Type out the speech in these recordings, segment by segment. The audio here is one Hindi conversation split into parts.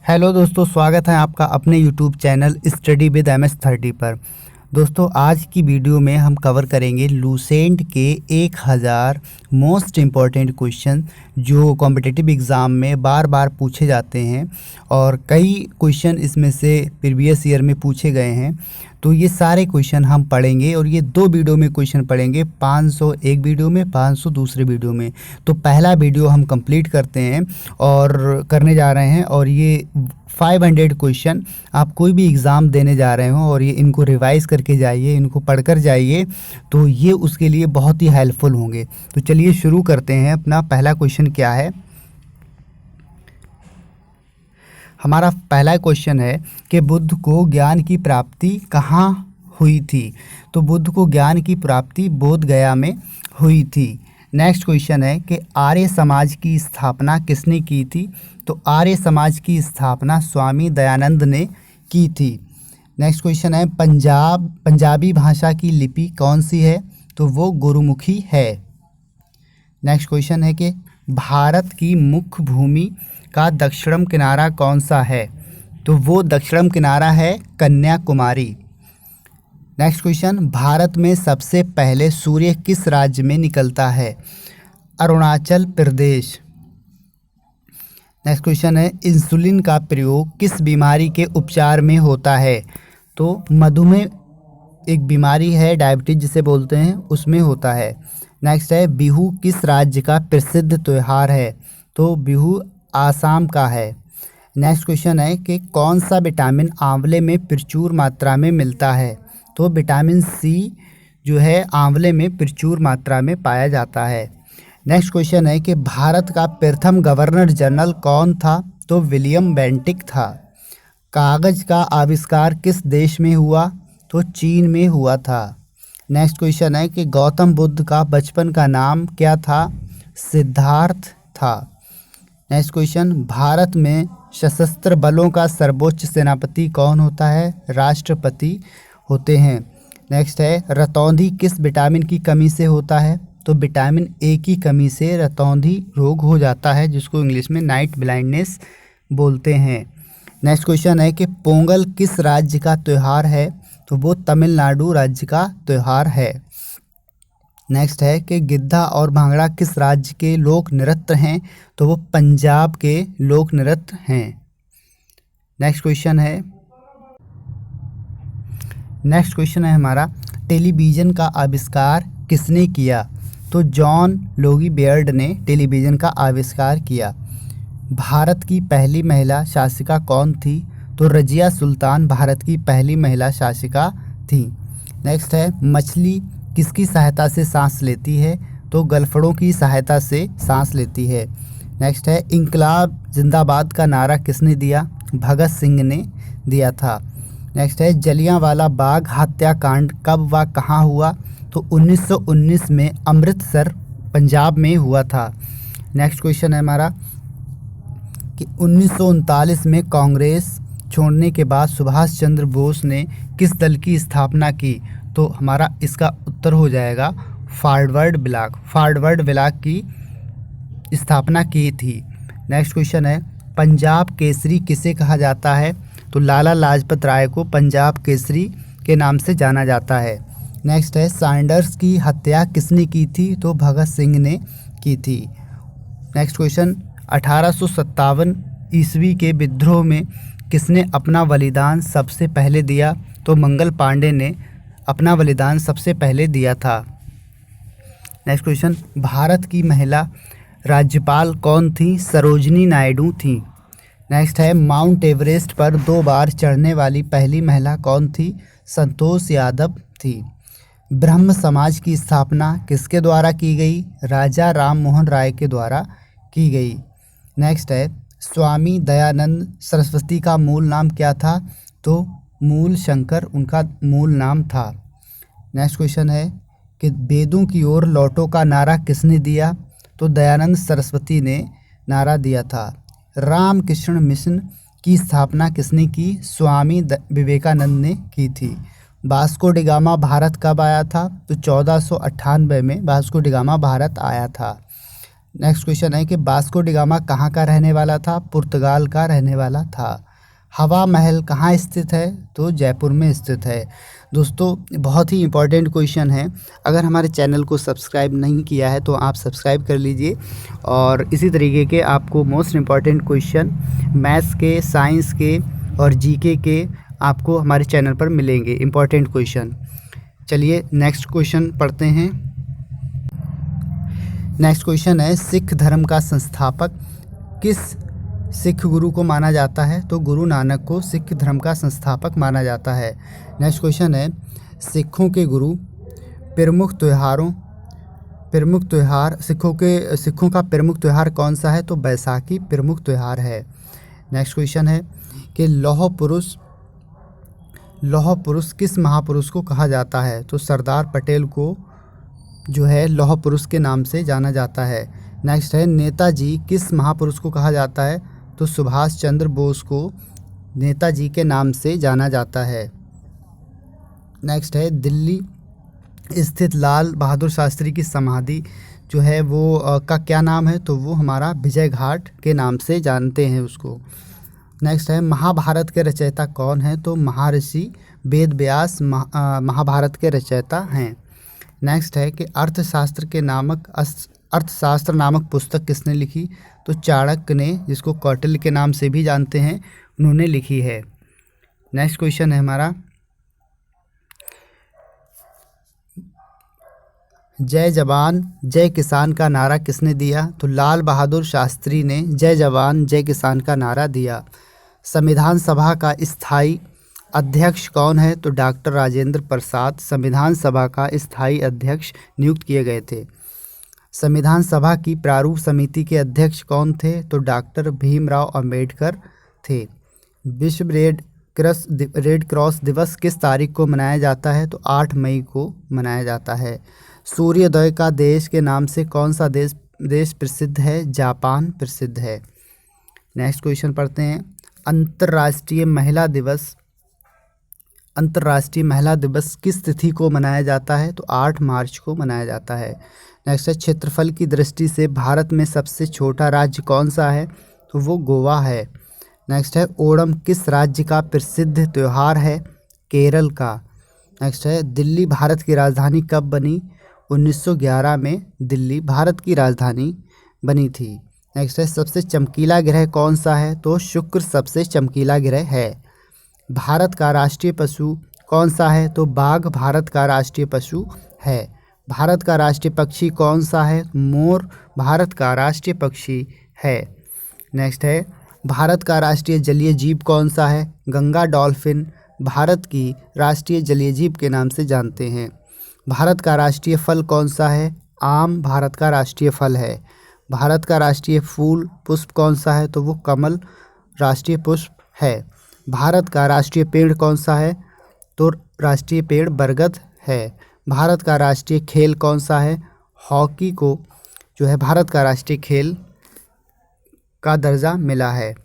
हेलो दोस्तों, स्वागत है आपका अपने YouTube channel study with MS30 पर। दोस्तों, आज की वीडियो में हम कवर करेंगे लूसेंट के 1000 मोस्ट इम्पॉर्टेंट क्वेश्चन जो कॉम्पिटिटिव एग्ज़ाम में बार बार पूछे जाते हैं और कई क्वेश्चन इसमें से प्रीवियस ईयर में पूछे गए हैं। तो ये सारे क्वेश्चन हम पढ़ेंगे और ये 2 वीडियो में क्वेश्चन पढ़ेंगे, 500 एक वीडियो में, 500 दूसरे वीडियो में। तो पहला वीडियो हम कंप्लीट करते हैं और करने जा रहे हैं, और ये 500 क्वेश्चन आप कोई भी एग्ज़ाम देने जा रहे हो और ये इनको रिवाइज़ करके जाइए, इनको पढ़कर जाइए, तो ये उसके लिए बहुत ही हेल्पफुल होंगे। तो चलिए शुरू करते हैं। अपना पहला क्वेश्चन क्या है? हमारा पहला क्वेश्चन है कि बुद्ध को ज्ञान की प्राप्ति कहाँ हुई थी? तो बुद्ध को ज्ञान की प्राप्ति बोध गया में हुई थी। नेक्स्ट क्वेश्चन है कि आर्य समाज की स्थापना किसने की थी? तो आर्य समाज की स्थापना स्वामी दयानंद ने की थी। नेक्स्ट क्वेश्चन है पंजाबी भाषा की लिपि कौन सी है? तो वो गुरुमुखी है। नेक्स्ट क्वेश्चन है कि भारत की मुख्य भूमि का दक्षिणम किनारा कौन सा है? तो वो दक्षिणम किनारा है कन्याकुमारी। नेक्स्ट क्वेश्चन, भारत में सबसे पहले सूर्य किस राज्य में निकलता है? अरुणाचल प्रदेश। नेक्स्ट क्वेश्चन है, इंसुलिन का प्रयोग किस बीमारी के उपचार में होता है? तो मधुमेह एक बीमारी है, डायबिटीज जिसे बोलते हैं, उसमें होता है। नेक्स्ट है, बिहू किस राज्य का प्रसिद्ध त्यौहार है? तो बिहू आसाम का है। नेक्स्ट क्वेश्चन है कि कौन सा विटामिन आंवले में प्रचुर मात्रा में मिलता है? तो विटामिन सी जो है आंवले में प्रचुर मात्रा में पाया जाता है। नेक्स्ट क्वेश्चन है कि भारत का प्रथम गवर्नर जनरल कौन था? तो विलियम बेंटिक था। कागज़ का आविष्कार किस देश में हुआ? तो चीन में हुआ था। नेक्स्ट क्वेश्चन है कि गौतम बुद्ध का बचपन का नाम क्या था? सिद्धार्थ था। नेक्स्ट क्वेश्चन, भारत में सशस्त्र बलों का सर्वोच्च सेनापति कौन होता है? राष्ट्रपति होते हैं। नेक्स्ट है, रतौंधी किस विटामिन की कमी से होता है? तो विटामिन ए की कमी से रतौंधी रोग हो जाता है, जिसको इंग्लिश में नाइट ब्लाइंडनेस बोलते हैं। नेक्स्ट क्वेश्चन है कि पोंगल किस राज्य का त्यौहार है? तो वो तमिलनाडु राज्य का त्यौहार है। नेक्स्ट है कि गिद्धा और भांगड़ा किस राज्य के लोक नृत्य हैं? तो वो पंजाब के लोक नृत्य हैं। नेक्स्ट क्वेश्चन है हमारा, टेलीविज़न का आविष्कार किसने किया? तो जॉन लोगी बेयर्ड ने टेलीविज़न का आविष्कार किया। भारत की पहली महिला शासिका कौन थी? तो रजिया सुल्तान भारत की पहली महिला शासिका थी। नेक्स्ट है, मछली किसकी सहायता से सांस लेती है? तो गलफड़ों की सहायता से सांस लेती है। नेक्स्ट है, इंकलाब जिंदाबाद का नारा किसने दिया? भगत सिंह ने दिया था। नेक्स्ट है, जलियांवाला बाग हत्याकांड कब व कहाँ हुआ? तो 1919 में अमृतसर पंजाब में हुआ था। नेक्स्ट क्वेश्चन है हमारा कि 1939 में कांग्रेस छोड़ने के बाद सुभाष चंद्र बोस ने किस दल की स्थापना की? तो हमारा इसका उत्तर हो जाएगा फॉरवर्ड ब्लॉक की स्थापना की थी। नेक्स्ट क्वेश्चन है, पंजाब केसरी किसे कहा जाता है? तो लाला लाजपत राय को पंजाब केसरी के नाम से जाना जाता है। नेक्स्ट है, सैंडर्स की हत्या किसने की थी? तो भगत सिंह ने की थी। नेक्स्ट क्वेश्चन, 1857 ईस्वी के विद्रोह में किसने अपना बलिदान सबसे पहले दिया? तो मंगल पांडे ने अपना बलिदान सबसे पहले दिया था। नेक्स्ट क्वेश्चन, भारत की महिला राज्यपाल कौन थी? सरोजिनी नायडू थी। नेक्स्ट है, माउंट एवरेस्ट पर 2 बार चढ़ने वाली पहली महिला कौन थी? संतोष यादव थी। ब्रह्म समाज की स्थापना किसके द्वारा की गई? राजा राम मोहन राय के द्वारा की गई। नेक्स्ट है, स्वामी दयानंद सरस्वती का मूल नाम क्या था? तो मूल शंकर उनका मूल नाम था। नेक्स्ट क्वेश्चन है कि वेदों की ओर लौटो का नारा किसने दिया? तो दयानंद सरस्वती ने नारा दिया था। रामकृष्ण मिशन की स्थापना किसने की? स्वामी विवेकानंद ने की थी। वास्को डी गामा भारत कब आया था? तो 1498 में वास्को डी गामा भारत आया था। नेक्स्ट क्वेश्चन है कि वास्को डी गामा कहाँ का रहने वाला था? पुर्तगाल का रहने वाला था। हवा महल कहाँ स्थित है? तो जयपुर में स्थित है। दोस्तों बहुत ही इम्पॉर्टेंट क्वेश्चन है। अगर हमारे चैनल को सब्सक्राइब नहीं किया है तो आप सब्सक्राइब कर लीजिए और इसी तरीके के आपको मोस्ट इम्पॉर्टेंट क्वेश्चन मैथ्स के, साइंस के और जीके के आपको हमारे चैनल पर मिलेंगे इम्पॉर्टेंट क्वेश्चन। चलिए नेक्स्ट क्वेश्चन पढ़ते हैं। नेक्स्ट क्वेश्चन है सिख धर्म का संस्थापक किस सिख गुरु को माना जाता है? तो गुरु नानक को सिख धर्म का संस्थापक माना जाता है। नेक्स्ट क्वेश्चन है सिखों के गुरु प्रमुख त्यौहार सिखों का प्रमुख त्यौहार कौन सा है? तो बैसाखी प्रमुख त्यौहार है। नेक्स्ट क्वेश्चन है कि लौह पुरुष किस महापुरुष को कहा जाता है? तो सरदार पटेल को जो है लौह पुरुष के नाम से जाना जाता है। नेक्स्ट है नेताजी किस महापुरुष को कहा जाता है? तो सुभाष चंद्र बोस को नेताजी के नाम से जाना जाता है। नेक्स्ट है दिल्ली स्थित लाल बहादुर शास्त्री की समाधि जो है वो का क्या नाम है? तो वो हमारा विजय घाट के नाम से जानते हैं उसको। नेक्स्ट है महाभारत के रचयिता कौन है? तो महर्षि वेद व्यास महाभारत के रचयिता हैं। नेक्स्ट है कि अर्थशास्त्र नामक पुस्तक किसने लिखी? तो चाणक्य ने, जिसको कौटिल्य के नाम से भी जानते हैं, उन्होंने लिखी है। नेक्स्ट क्वेश्चन है हमारा जय जवान जय किसान का नारा किसने दिया? तो लाल बहादुर शास्त्री ने जय जवान जय किसान का नारा दिया। संविधान सभा का स्थायी अध्यक्ष कौन है? तो डॉक्टर राजेंद्र प्रसाद संविधान सभा का स्थायी अध्यक्ष नियुक्त किए गए थे। संविधान सभा की प्रारूप समिति के अध्यक्ष कौन थे? तो डॉक्टर भीमराव अंबेडकर थे। विश्व रेड क्रॉस दिवस किस तारीख को मनाया जाता है? तो 8 मई को मनाया जाता है। सूर्योदय का देश के नाम से कौन सा देश प्रसिद्ध है? जापान प्रसिद्ध है। नेक्स्ट क्वेश्चन पढ़ते हैं अंतर्राष्ट्रीय महिला दिवस किस तिथि को मनाया जाता है? तो 8 मार्च को मनाया जाता है। नेक्स्ट है क्षेत्रफल की दृष्टि से भारत में सबसे छोटा राज्य कौन सा है? तो वो गोवा है। नेक्स्ट है ओणम किस राज्य का प्रसिद्ध त्यौहार है? केरल का। नेक्स्ट है दिल्ली भारत की राजधानी कब बनी? 1911 में दिल्ली भारत की राजधानी बनी थी। नेक्स्ट है सबसे चमकीला ग्रह कौन सा है? तो शुक्र सबसे चमकीला ग्रह है। भारत का राष्ट्रीय पशु कौन सा है? तो बाघ भारत का राष्ट्रीय पशु है। भारत का राष्ट्रीय पक्षी कौन सा है? मोर भारत का राष्ट्रीय पक्षी है। नेक्स्ट है भारत का राष्ट्रीय जलीय जीव कौन सा है? गंगा डॉल्फिन भारत की राष्ट्रीय जलीय जीव के नाम से जानते हैं। भारत का राष्ट्रीय फल कौन सा है? आम भारत का राष्ट्रीय फल है। भारत का राष्ट्रीय फूल पुष्प कौन सा है? तो वो कमल राष्ट्रीय पुष्प है। भारत का राष्ट्रीय पेड़ कौन सा है? तो राष्ट्रीय पेड़ बरगद है। भारत का राष्ट्रीय खेल कौन सा है? हॉकी को जो है भारत का राष्ट्रीय खेल का दर्जा मिला है।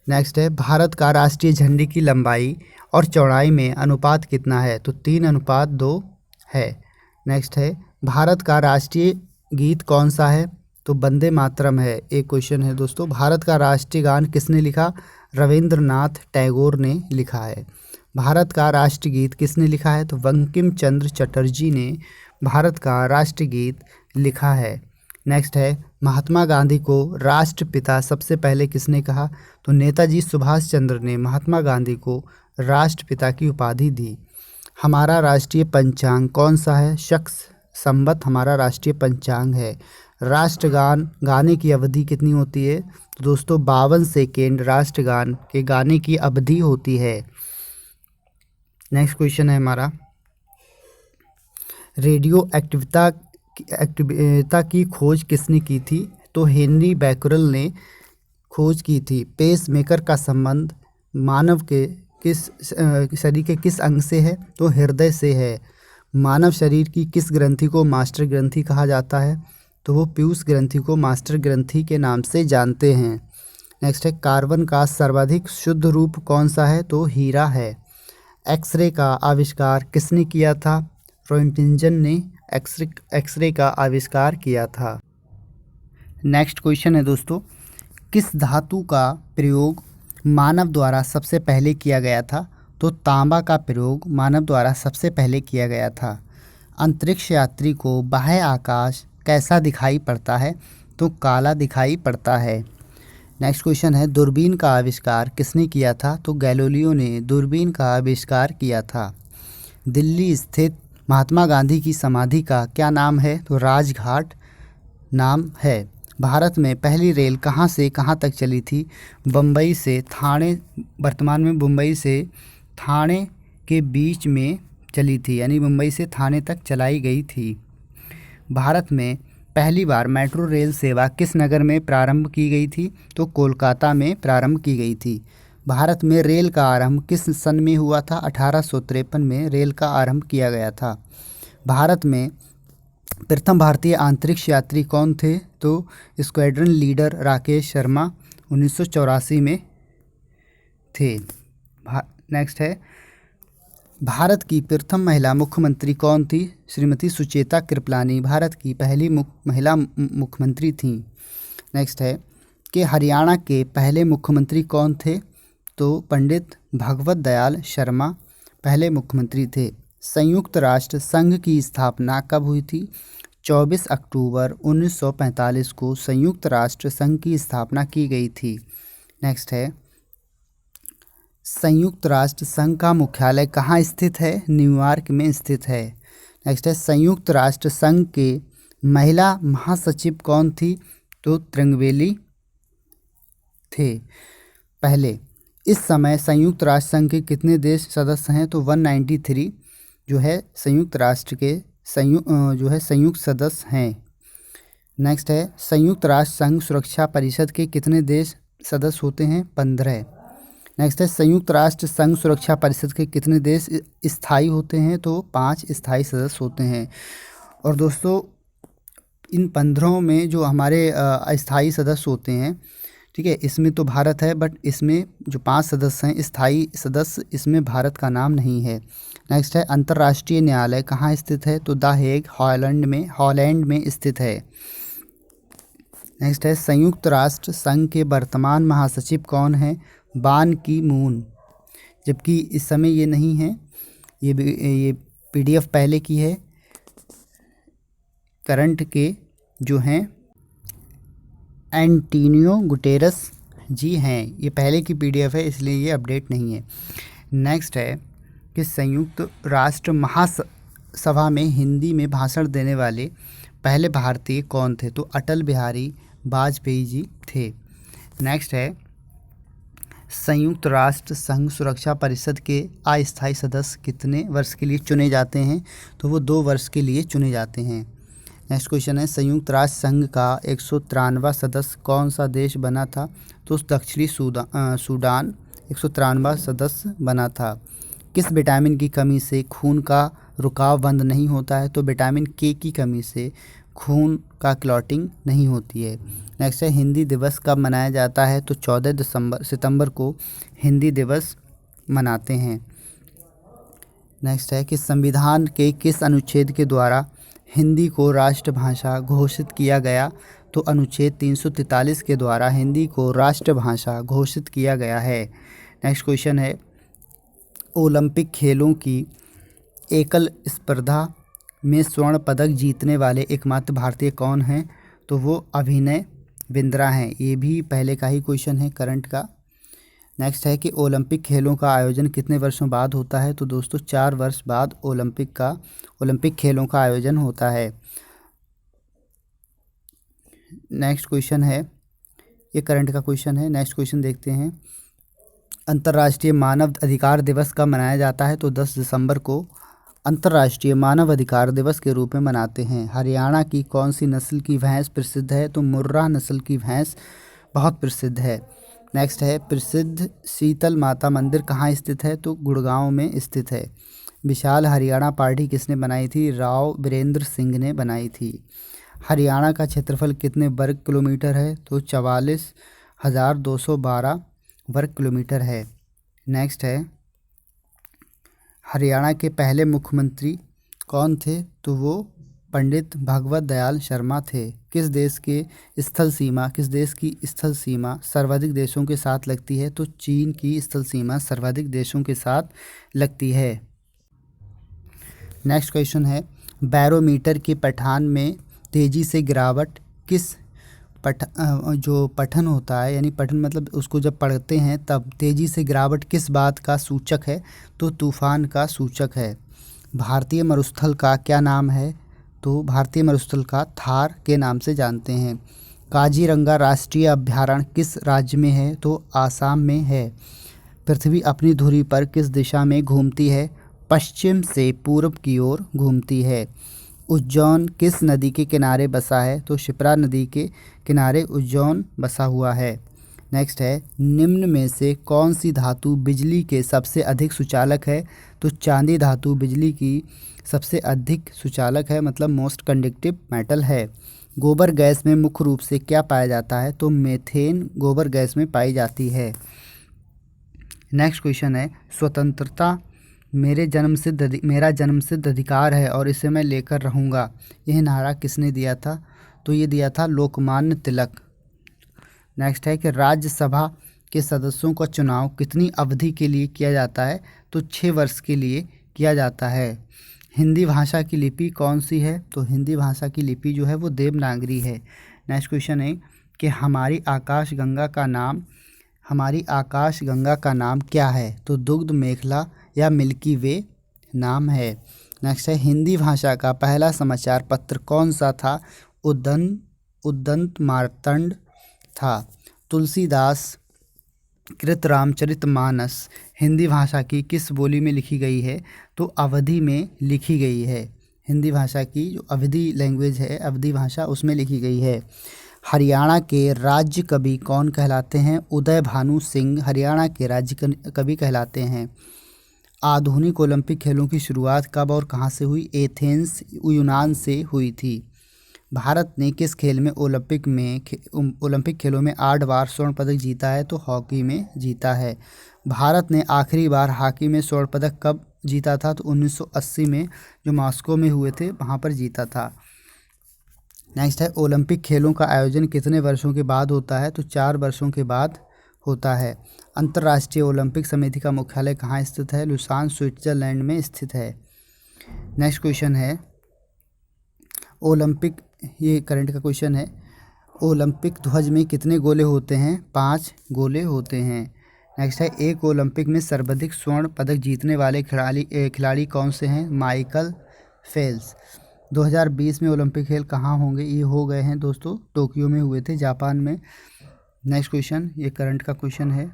नेक्स्ट है भारत का राष्ट्रीय झंडे की लंबाई और चौड़ाई में अनुपात कितना है? तो 3:2 है। नेक्स्ट है भारत का राष्ट्रीय गीत कौन सा है? तो वंदे मातरम है। एक क्वेश्चन है दोस्तों भारत का राष्ट्रीय गान किसने लिखा? रविंद्रनाथ टैगोर ने लिखा है। भारत का राष्ट्रीय गीत किसने लिखा है? तो बंकिम चंद्र चटर्जी ने भारत का राष्ट्रीय गीत लिखा है। नेक्स्ट है महात्मा गांधी को राष्ट्रपिता सबसे पहले किसने कहा? तो नेताजी सुभाष चंद्र ने महात्मा गांधी को राष्ट्रपिता की उपाधि दी। हमारा राष्ट्रीय पंचांग कौन सा है? शक संवत हमारा राष्ट्रीय पंचांग है। राष्ट्रगान गाने की अवधि कितनी होती है? तो दोस्तों 52 सेकेंड राष्ट्रगान के गाने की अवधि होती है। नेक्स्ट क्वेश्चन है हमारा रेडियो एक्टिविता की खोज किसने की थी? तो हेनरी बैकरल ने खोज की थी। पेस मेकर का संबंध मानव के शरीर के किस अंग से है? तो हृदय से है। मानव शरीर की किस ग्रंथि को मास्टर ग्रंथि कहा जाता है? तो वो पीयूष ग्रंथि को मास्टर ग्रंथि के नाम से जानते हैं। नेक्स्ट है कार्बन का सर्वाधिक शुद्ध रूप कौन सा है? तो हीरा है। एक्सरे का आविष्कार किसने किया था? रोइंटन ने एक्सरे का आविष्कार किया था। नेक्स्ट क्वेश्चन है दोस्तों, किस धातु का प्रयोग मानव द्वारा सबसे पहले किया गया था? तो तांबा का प्रयोग मानव द्वारा सबसे पहले किया गया था। अंतरिक्ष यात्री को बाह्य आकाश कैसा दिखाई पड़ता है? तो काला दिखाई पड़ता है। नेक्स्ट क्वेश्चन है, दूरबीन का आविष्कार किसने किया था? तो गैलीलियो ने दूरबीन का आविष्कार किया था। दिल्ली स्थित महात्मा गांधी की समाधि का क्या नाम है? तो राजघाट नाम है। भारत में पहली रेल कहाँ से कहाँ तक चली थी? बम्बई से ठाणे, वर्तमान में मुंबई से ठाणे के बीच में चली थी, यानी मुंबई से ठाणे तक चलाई गई थी। भारत में पहली बार मेट्रो रेल सेवा किस नगर में प्रारंभ की गई थी? तो कोलकाता में प्रारंभ की गई थी। भारत में रेल का आरंभ किस सन में हुआ था? 1853 में रेल का आरंभ किया गया था। भारत में प्रथम भारतीय अंतरिक्ष यात्री कौन थे? तो स्क्वाड्रन लीडर राकेश शर्मा 1984 में थे। नेक्स्ट है, भारत की प्रथम महिला मुख्यमंत्री कौन थी? श्रीमती सुचेता कृपलानी भारत की पहली महिला मुख्यमंत्री थी। नेक्स्ट है कि हरियाणा के पहले मुख्यमंत्री कौन थे? तो पंडित भगवत दयाल शर्मा पहले मुख्यमंत्री थे। संयुक्त राष्ट्र संघ की स्थापना कब हुई थी? 24 अक्टूबर 1945 को संयुक्त राष्ट्र संघ की स्थापना की गई थी। नेक्स्ट है, संयुक्त राष्ट्र संघ का मुख्यालय कहाँ स्थित है? न्यूयॉर्क में स्थित है। नेक्स्ट है, संयुक्त राष्ट्र संघ के महिला महासचिव कौन थी? तो त्रिंगबेली थे पहले। इस समय संयुक्त राष्ट्र संघ के कितने देश सदस्य हैं? तो 193 जो है संयुक्त राष्ट्र के संयुक्त सदस्य हैं। नेक्स्ट है, संयुक्त राष्ट्र संघ सुरक्षा परिषद के कितने देश सदस्य होते हैं? 15। नेक्स्ट है, संयुक्त राष्ट्र संघ सुरक्षा परिषद के कितने देश स्थायी होते हैं? तो 5 स्थायी सदस्य होते हैं। और दोस्तों इन 15 में जो हमारे अस्थायी सदस्य होते हैं, ठीक है, इसमें तो भारत है, बट इसमें जो 5 सदस्य हैं स्थायी सदस्य, इसमें भारत का नाम नहीं है। नेक्स्ट है, अंतर्राष्ट्रीय न्यायालय कहाँ स्थित है? तो द हेग हॉलैंड में स्थित है। नेक्स्ट है, संयुक्त राष्ट्र संघ के वर्तमान महासचिव कौन है? बान की मून, जबकि इस समय ये नहीं है, ये PDF पहले की है। करंट के जो हैं एंटोनियो गुटेरस जी हैं, ये पहले की PDF है, इसलिए ये अपडेट नहीं है। नेक्स्ट है कि संयुक्त राष्ट्र महासभा में हिंदी में भाषण देने वाले पहले भारतीय कौन थे? तो अटल बिहारी वाजपेयी जी थे। नेक्स्ट है, संयुक्त राष्ट्र संघ सुरक्षा परिषद के अस्थायी सदस्य कितने वर्ष के लिए चुने जाते हैं? तो वो 2 वर्ष के लिए चुने जाते हैं। नेक्स्ट क्वेश्चन है, संयुक्त राष्ट्र संघ का 193वां सदस्य कौन सा देश बना था? तो दक्षिणी सूडान 193वां सदस्य बना था। किस विटामिन की कमी से खून का रुकाव बंद नहीं होता है? तो विटामिन K की कमी से खून का क्लॉटिंग नहीं होती है। नेक्स्ट है, हिंदी दिवस कब मनाया जाता है? तो 14 सितंबर को हिंदी दिवस मनाते हैं। नेक्स्ट है कि संविधान के किस अनुच्छेद के द्वारा हिंदी को राष्ट्रभाषा घोषित किया गया? तो अनुच्छेद 343 के द्वारा हिंदी को राष्ट्रभाषा घोषित किया गया है। नेक्स्ट क्वेश्चन है, ओलंपिक खेलों की एकल स्पर्धा में स्वर्ण पदक जीतने वाले एकमात्र भारतीय कौन हैं? तो वो अभिनय बिंद्रा हैं। ये भी पहले का ही क्वेश्चन है करंट का। नेक्स्ट है कि ओलंपिक खेलों का आयोजन कितने वर्षों बाद होता है? तो दोस्तों 4 वर्ष बाद ओलंपिक खेलों का आयोजन होता है। नेक्स्ट क्वेश्चन है, ये करंट का क्वेश्चन है। नेक्स्ट क्वेश्चन देखते हैं, अंतर्राष्ट्रीय मानव अधिकार दिवस कब मनाया जाता है? तो 10 दिसंबर को अंतर्राष्ट्रीय मानव अधिकार दिवस के रूप में मनाते हैं। हरियाणा की कौन सी नस्ल की भैंस प्रसिद्ध है? तो मुर्रा नस्ल की भैंस बहुत प्रसिद्ध है। नेक्स्ट है, प्रसिद्ध शीतल माता मंदिर कहाँ स्थित है? तो गुड़गांव में स्थित है। विशाल हरियाणा पार्टी किसने बनाई थी? राव वीरेंद्र सिंह ने बनाई थी। हरियाणा का क्षेत्रफल कितने वर्ग किलोमीटर है? तो 44,212 वर्ग किलोमीटर है। नेक्स्ट है, हरियाणा के पहले मुख्यमंत्री कौन थे? तो वो पंडित भगवत दयाल शर्मा थे। किस देश की स्थल सीमा सर्वाधिक देशों के साथ लगती है? तो चीन की स्थल सीमा सर्वाधिक देशों के साथ लगती है। नेक्स्ट क्वेश्चन है, बैरोमीटर के पठान में तेजी से गिरावट किस जो पठन होता है, यानी पठन मतलब उसको जब पढ़ते हैं तब तेजी से गिरावट किस बात का सूचक है? तो तूफान का सूचक है। भारतीय मरुस्थल का क्या नाम है? तो भारतीय मरुस्थल का थार के नाम से जानते हैं। काजीरंगा राष्ट्रीय अभयारण्य किस राज्य में है? तो आसाम में है। पृथ्वी अपनी धुरी पर किस दिशा में घूमती है? पश्चिम से पूर्व की ओर घूमती है। उज्जैन किस नदी के किनारे बसा है? तो शिप्रा नदी के किनारे उज्जैन बसा हुआ है। नेक्स्ट है, निम्न में से कौन सी धातु बिजली के सबसे अधिक सुचालक है? तो चांदी धातु बिजली की सबसे अधिक सुचालक है, मतलब मोस्ट कंडक्टिव मेटल है। गोबर गैस में मुख्य रूप से क्या पाया जाता है? तो मीथेन गोबर गैस में पाई जाती है। नेक्स्ट क्वेश्चन है, स्वतंत्रता मेरा जन्म सिद्ध अधिकार है और इसे मैं लेकर रहूँगा, यह नारा किसने दिया था? तो ये दिया था लोकमान्य तिलक। नेक्स्ट है कि राज्यसभा के सदस्यों का चुनाव कितनी अवधि के लिए किया जाता है? तो 6 वर्ष के लिए किया जाता है। हिंदी भाषा की लिपि कौन सी है? तो हिंदी भाषा की लिपि जो है वो देवनागरी है। नेक्स्ट क्वेश्चन है कि हमारी आकाश गंगा का नाम क्या है? तो दुग्ध मेखला या मिल्की वे नाम है। नेक्स्ट है, हिंदी भाषा का पहला समाचार पत्र कौन सा था? उद्दंत मार्तंड था। तुलसीदास कृत रामचरितमानस हिंदी भाषा की किस बोली में लिखी गई है? तो अवधी में लिखी गई है। हिंदी भाषा की जो अवधी लैंग्वेज है, अवधी भाषा, उसमें लिखी गई है। हरियाणा के राज्य कवि कौन कहलाते हैं? उदय भानु सिंह हरियाणा के राज्य कवि कहलाते हैं। आधुनिक ओलंपिक खेलों की शुरुआत कब और कहाँ से हुई? एथेंस यूनान से हुई थी। भारत ने किस खेल में ओलंपिक खेलों में 8 बार स्वर्ण पदक जीता है? तो हॉकी में जीता है। भारत ने आखिरी बार हॉकी में स्वर्ण पदक कब जीता था? तो 1980 में, जो मॉस्को में हुए थे वहाँ पर जीता था। नेक्स्ट है, ओलंपिक खेलों का आयोजन कितने वर्षों के बाद होता है? तो 4 वर्षों के बाद होता है। अंतर्राष्ट्रीय ओलंपिक समिति का मुख्यालय कहाँ स्थित है? लुसान स्विट्जरलैंड में स्थित है। नेक्स्ट क्वेश्चन है, ओलंपिक, ये करंट का क्वेश्चन है, ओलंपिक ध्वज में कितने गोले होते हैं? 5 गोले होते हैं। नेक्स्ट है, एक ओलंपिक में सर्वाधिक स्वर्ण पदक जीतने वाले खिलाड़ी कौन से हैं? Michael Phelps. 2020 में ओलंपिक खेल कहाँ होंगे? ये हो गए हैं दोस्तों, टोक्यो में हुए थे, जापान में। नेक्स्ट क्वेश्चन, ये करंट का क्वेश्चन है,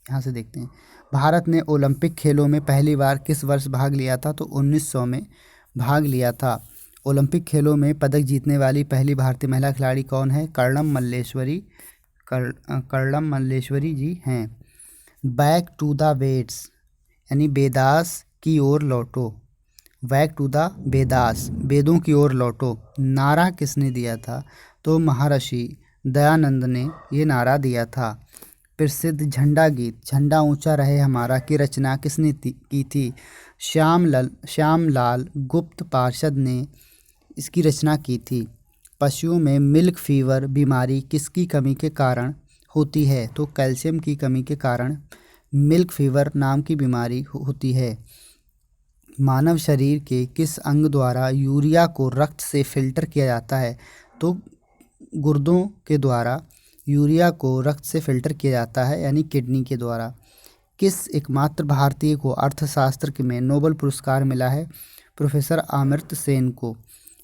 यहाँ से देखते हैं। भारत ने ओलंपिक खेलों में पहली बार किस वर्ष भाग लिया था? तो 1900 में भाग लिया था। ओलंपिक खेलों में पदक जीतने वाली पहली भारतीय महिला खिलाड़ी कौन है? कर्णम मल्लेश्वरी जी हैं। बैक टू द वेड्स यानी बेदास की ओर लौटो, बैक टू द वेदास, वेदों की ओर लौटो, नारा किसने दिया था? तो महर्षि दयानंद ने ये नारा दिया था। प्रसिद्ध झंडा गीत झंडा ऊंचा रहे हमारा की रचना किसने की थी? श्यामलाल गुप्त पार्षद ने इसकी रचना की थी। पशुओं में मिल्क फीवर बीमारी किसकी कमी के कारण होती है? तो कैल्शियम की कमी के कारण मिल्क फीवर नाम की बीमारी होती है। मानव शरीर के किस अंग द्वारा यूरिया को रक्त से फिल्टर किया जाता है? तो गुर्दों के द्वारा यूरिया को रक्त से फिल्टर किया जाता है, यानी किडनी के द्वारा। किस एकमात्र भारतीय को अर्थशास्त्र में नोबेल पुरस्कार मिला है? प्रोफेसर अमर्त्य सेन को।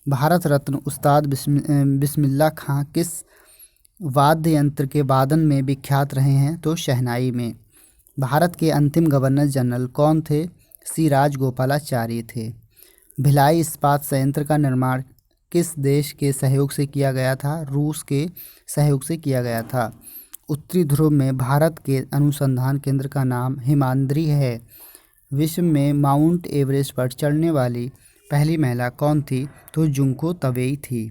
भारत रत्न उस्ताद बिस्मिल्लाह खां किस वाद्य यंत्र के वादन में विख्यात रहे हैं? तो शहनाई में। भारत के अंतिम गवर्नर जनरल कौन थे? सी राजगोपालाचारी थे। भिलाई इस्पात संयंत्र का निर्माण किस देश के सहयोग से किया गया था? रूस के सहयोग से किया गया था। उत्तरी ध्रुव में भारत के अनुसंधान केंद्र का नाम हिमाद्री है। विश्व में माउंट एवरेस्ट पर चढ़ने वाली पहली महिला कौन थी? तो जुंको तबेई थी।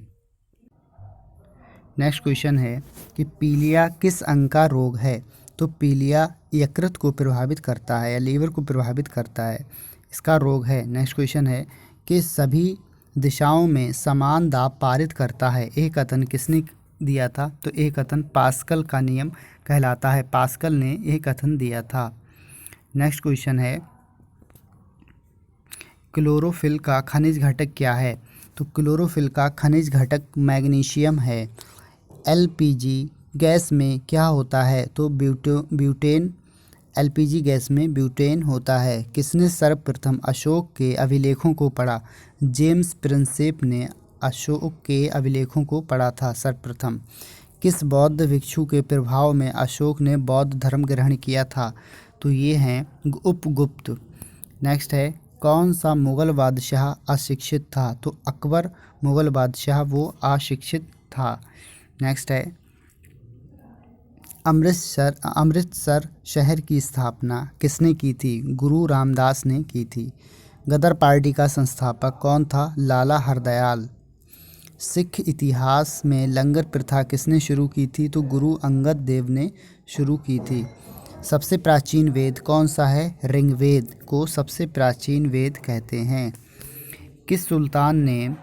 नेक्स्ट क्वेश्चन है कि पीलिया किस अंग का रोग है? तो पीलिया यकृत को प्रभावित करता है या लीवर को प्रभावित करता है, इसका रोग है। नेक्स्ट क्वेश्चन है कि सभी दिशाओं में समान दाब पारित करता है। यह कथन किसने दिया था? तो यह कथन पास्कल का नियम कहलाता है। पास्कल ने यह कथन दिया था। नेक्स्ट क्वेश्चन है, क्लोरोफिल का खनिज घटक क्या है? तो क्लोरोफिल का खनिज घटक मैग्नीशियम है। एलपीजी गैस में क्या होता है? तो ब्यूटेन। एलपीजी गैस में ब्यूटेन होता है। किसने सर्वप्रथम अशोक के अभिलेखों को पढ़ा? जेम्स प्रिंसेप ने अशोक के अभिलेखों को पढ़ा था सर्वप्रथम। किस बौद्ध भिक्षु के प्रभाव में अशोक ने बौद्ध धर्म ग्रहण किया था? तो ये हैं उपगुप्त। नेक्स्ट है, कौन सा मुग़ल बादशाह अशिक्षित था? तो अकबर मुग़ल बादशाह वो अशिक्षित था। नेक्स्ट है, अमृतसर शहर की स्थापना किसने की थी? गुरु रामदास ने की थी। गदर पार्टी का संस्थापक कौन था? लाला हरदयाल। सिख इतिहास में लंगर प्रथा किसने शुरू की थी? तो गुरु अंगद देव ने शुरू की थी। सबसे प्राचीन वेद कौन सा है? ऋग्वेद को सबसे प्राचीन वेद कहते हैं। किस सुल्तान ने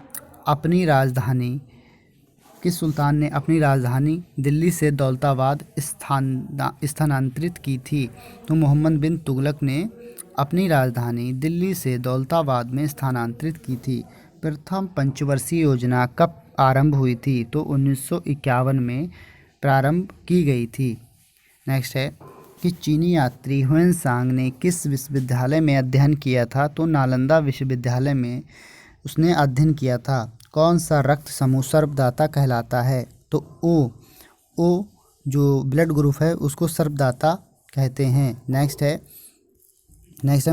अपनी राजधानी दिल्ली से दौलताबाद स्थानांतरित की थी? तो मोहम्मद बिन तुगलक ने अपनी राजधानी दिल्ली से दौलताबाद में स्थानांतरित की थी। प्रथम पंचवर्षीय योजना कब आरंभ हुई थी? तो 1951 में प्रारंभ की गई थी। नेक्स्ट है कि चीनी यात्री ह्वेनसांग ने किस विश्वविद्यालय में अध्ययन किया था? तो नालंदा विश्वविद्यालय में उसने अध्ययन किया था। कौन सा रक्त समूह सर्वदाता कहलाता है? तो ओ जो ब्लड ग्रुप है उसको सर्वदाता कहते हैं। नेक्स्ट है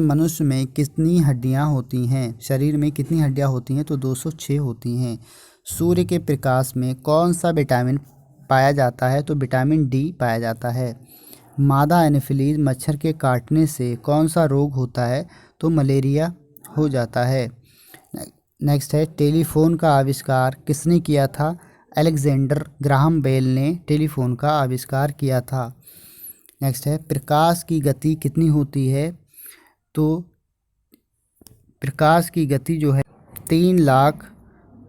मनुष्य में कितनी हड्डियां होती हैं? शरीर में कितनी हड्डियां होती हैं? तो 206 होती हैं। सूर्य के प्रकाश में कौन सा विटामिन पाया जाता है? तो विटामिन डी पाया जाता है। मादा एनोफिलीज मच्छर के काटने से कौन सा रोग होता है? तो मलेरिया हो जाता है। नेक्स्ट है, टेलीफोन का आविष्कार किसने किया था? अलेक्जेंडर ग्राहम बेल ने टेलीफोन का आविष्कार किया था। नेक्स्ट है, प्रकाश की गति कितनी होती है? तो प्रकाश की गति जो है 3 लाख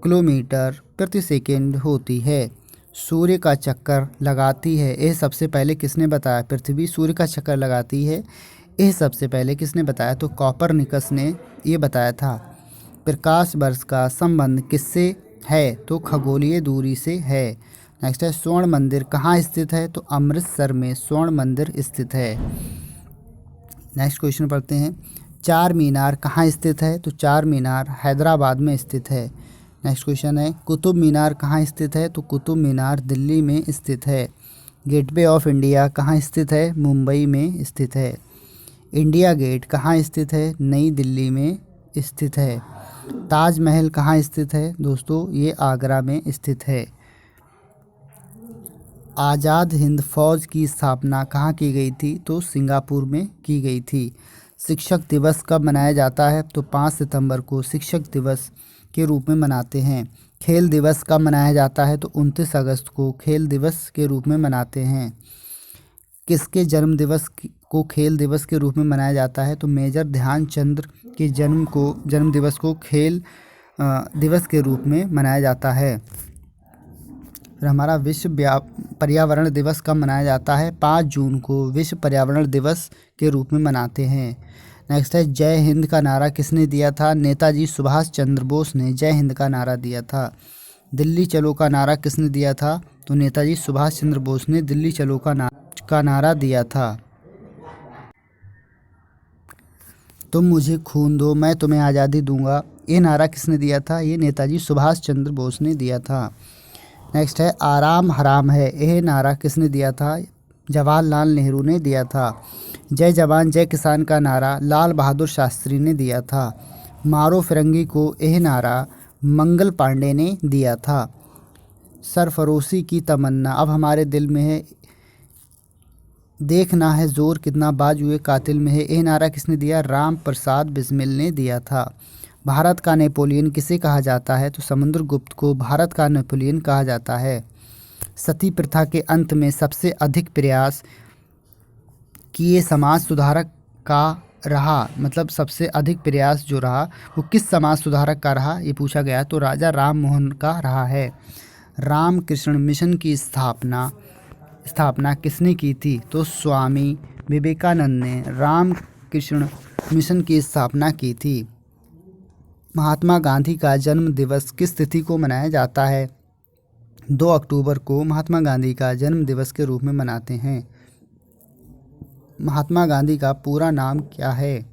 किलोमीटर प्रति सेकंड होती है। सूर्य का चक्कर लगाती है, यह सबसे पहले किसने बताया? पृथ्वी सूर्य का चक्कर लगाती है, यह सबसे पहले किसने बताया? तो कॉपरनिकस ने ये बताया था। प्रकाश वर्ष का संबंध किससे है? तो खगोलीय दूरी से है। नेक्स्ट है, स्वर्ण मंदिर कहाँ स्थित है? तो अमृतसर में स्वर्ण मंदिर स्थित है। नेक्स्ट क्वेश्चन पढ़ते हैं, चार मीनार कहाँ स्थित है? तो चार मीनार हैदराबाद में स्थित है। नेक्स्ट क्वेश्चन है, कुतुब मीनार कहाँ स्थित है? तो कुतुब मीनार दिल्ली में स्थित है। गेटवे ऑफ इंडिया कहाँ स्थित है? मुंबई में स्थित है। इंडिया गेट कहाँ स्थित है? नई दिल्ली में स्थित है। ताजमहल कहाँ स्थित है? दोस्तों ये आगरा में स्थित है। आज़ाद हिंद फौज की स्थापना कहाँ की गई थी? तो सिंगापुर में की गई थी। शिक्षक दिवस कब मनाया जाता है? तो 5 सितंबर को शिक्षक दिवस के रूप में मनाते हैं। खेल दिवस कब मनाया जाता है? तो 29 अगस्त को खेल दिवस के रूप में मनाते हैं। किसके जन्म दिवस को खेल दिवस के रूप में मनाया जाता है? तो मेजर ध्यानचंद के जन्म दिवस को खेल दिवस के रूप में मनाया जाता है। फिर हमारा विश्व पर्यावरण दिवस कब मनाया जाता है? 5 जून को विश्व पर्यावरण दिवस के रूप में मनाते हैं। नेक्स्ट है, जय हिंद का नारा किसने दिया था? नेताजी सुभाष चंद्र बोस ने जय हिंद का नारा दिया था। दिल्ली चलो का नारा किसने दिया था? तो नेताजी सुभाष चंद्र बोस ने दिल्ली चलो का नारा दिया था। तुम मुझे खून दो मैं तुम्हें आज़ादी दूंगा, ये नारा किसने दिया था? ये नेताजी सुभाष चंद्र बोस ने दिया था। नेक्स्ट है, आराम हराम है, यह नारा किसने दिया था? जवाहरलाल नेहरू ने दिया था। जय जवान जय किसान का नारा लाल बहादुर शास्त्री ने दिया था। मारो फिरंगी को यह नारा मंगल पांडे ने दिया था। सरफरोशी की तमन्ना अब हमारे दिल में है, देखना है जोर कितना बाजुए कातिल में है, यह नारा किसने दिया? राम प्रसाद बिस्मिल ने दिया था। भारत का नेपोलियन किसे कहा जाता है? तो समुद्रगुप्त को भारत का नेपोलियन कहा जाता है। सती प्रथा के अंत में सबसे अधिक प्रयास किए समाज सुधारक का रहा, मतलब सबसे अधिक प्रयास जो रहा वो किस समाज सुधारक का रहा, ये पूछा गया। तो राजा राम मोहन का रहा है। रामकृष्ण मिशन की स्थापना स्थापना किसने की थी? तो स्वामी विवेकानंद ने रामकृष्ण मिशन की स्थापना की थी। महात्मा गांधी का जन्म दिवस किस तिथि को मनाया जाता है? 2 अक्टूबर को महात्मा गांधी का जन्म दिवस के रूप में मनाते हैं। महात्मा गांधी का पूरा नाम क्या है?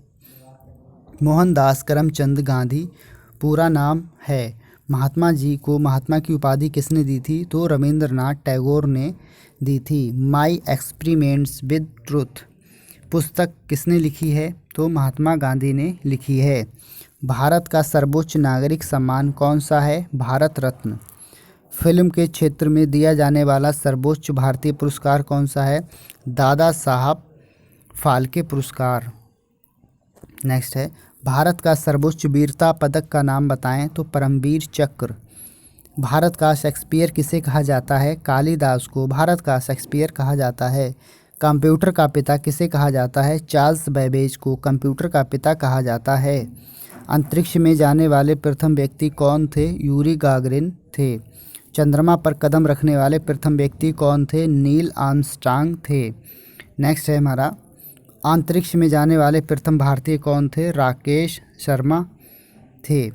मोहनदास करमचंद गांधी पूरा नाम है। महात्मा जी को महात्मा की उपाधि किसने दी थी? तो रविंद्रनाथ टैगोर ने दी थी। माई एक्सपेरिमेंट्स विद ट्रुथ पुस्तक किसने लिखी है? तो महात्मा गांधी ने लिखी है। भारत का सर्वोच्च नागरिक सम्मान कौन सा है? भारत रत्न। फिल्म के क्षेत्र में दिया जाने वाला सर्वोच्च भारतीय पुरस्कार कौन सा है? दादा साहब फाल्के पुरस्कार। नेक्स्ट है, भारत का सर्वोच्च वीरता पदक का नाम बताएं। तो परमवीर चक्र। भारत का शेक्सपियर किसे कहा जाता है? कालिदास को भारत का शेक्सपियर कहा जाता है। कंप्यूटर का पिता किसे कहा जाता है? चार्ल्स बैबेज को कंप्यूटर का पिता कहा जाता है। अंतरिक्ष में जाने वाले प्रथम व्यक्ति कौन थे? यूरी गागरिन थे। चंद्रमा पर कदम रखने वाले प्रथम व्यक्ति कौन थे? नील आर्मस्ट्रांग थे। नेक्स्ट है हमारा, अंतरिक्ष में जाने वाले प्रथम भारतीय कौन थे? राकेश शर्मा थे।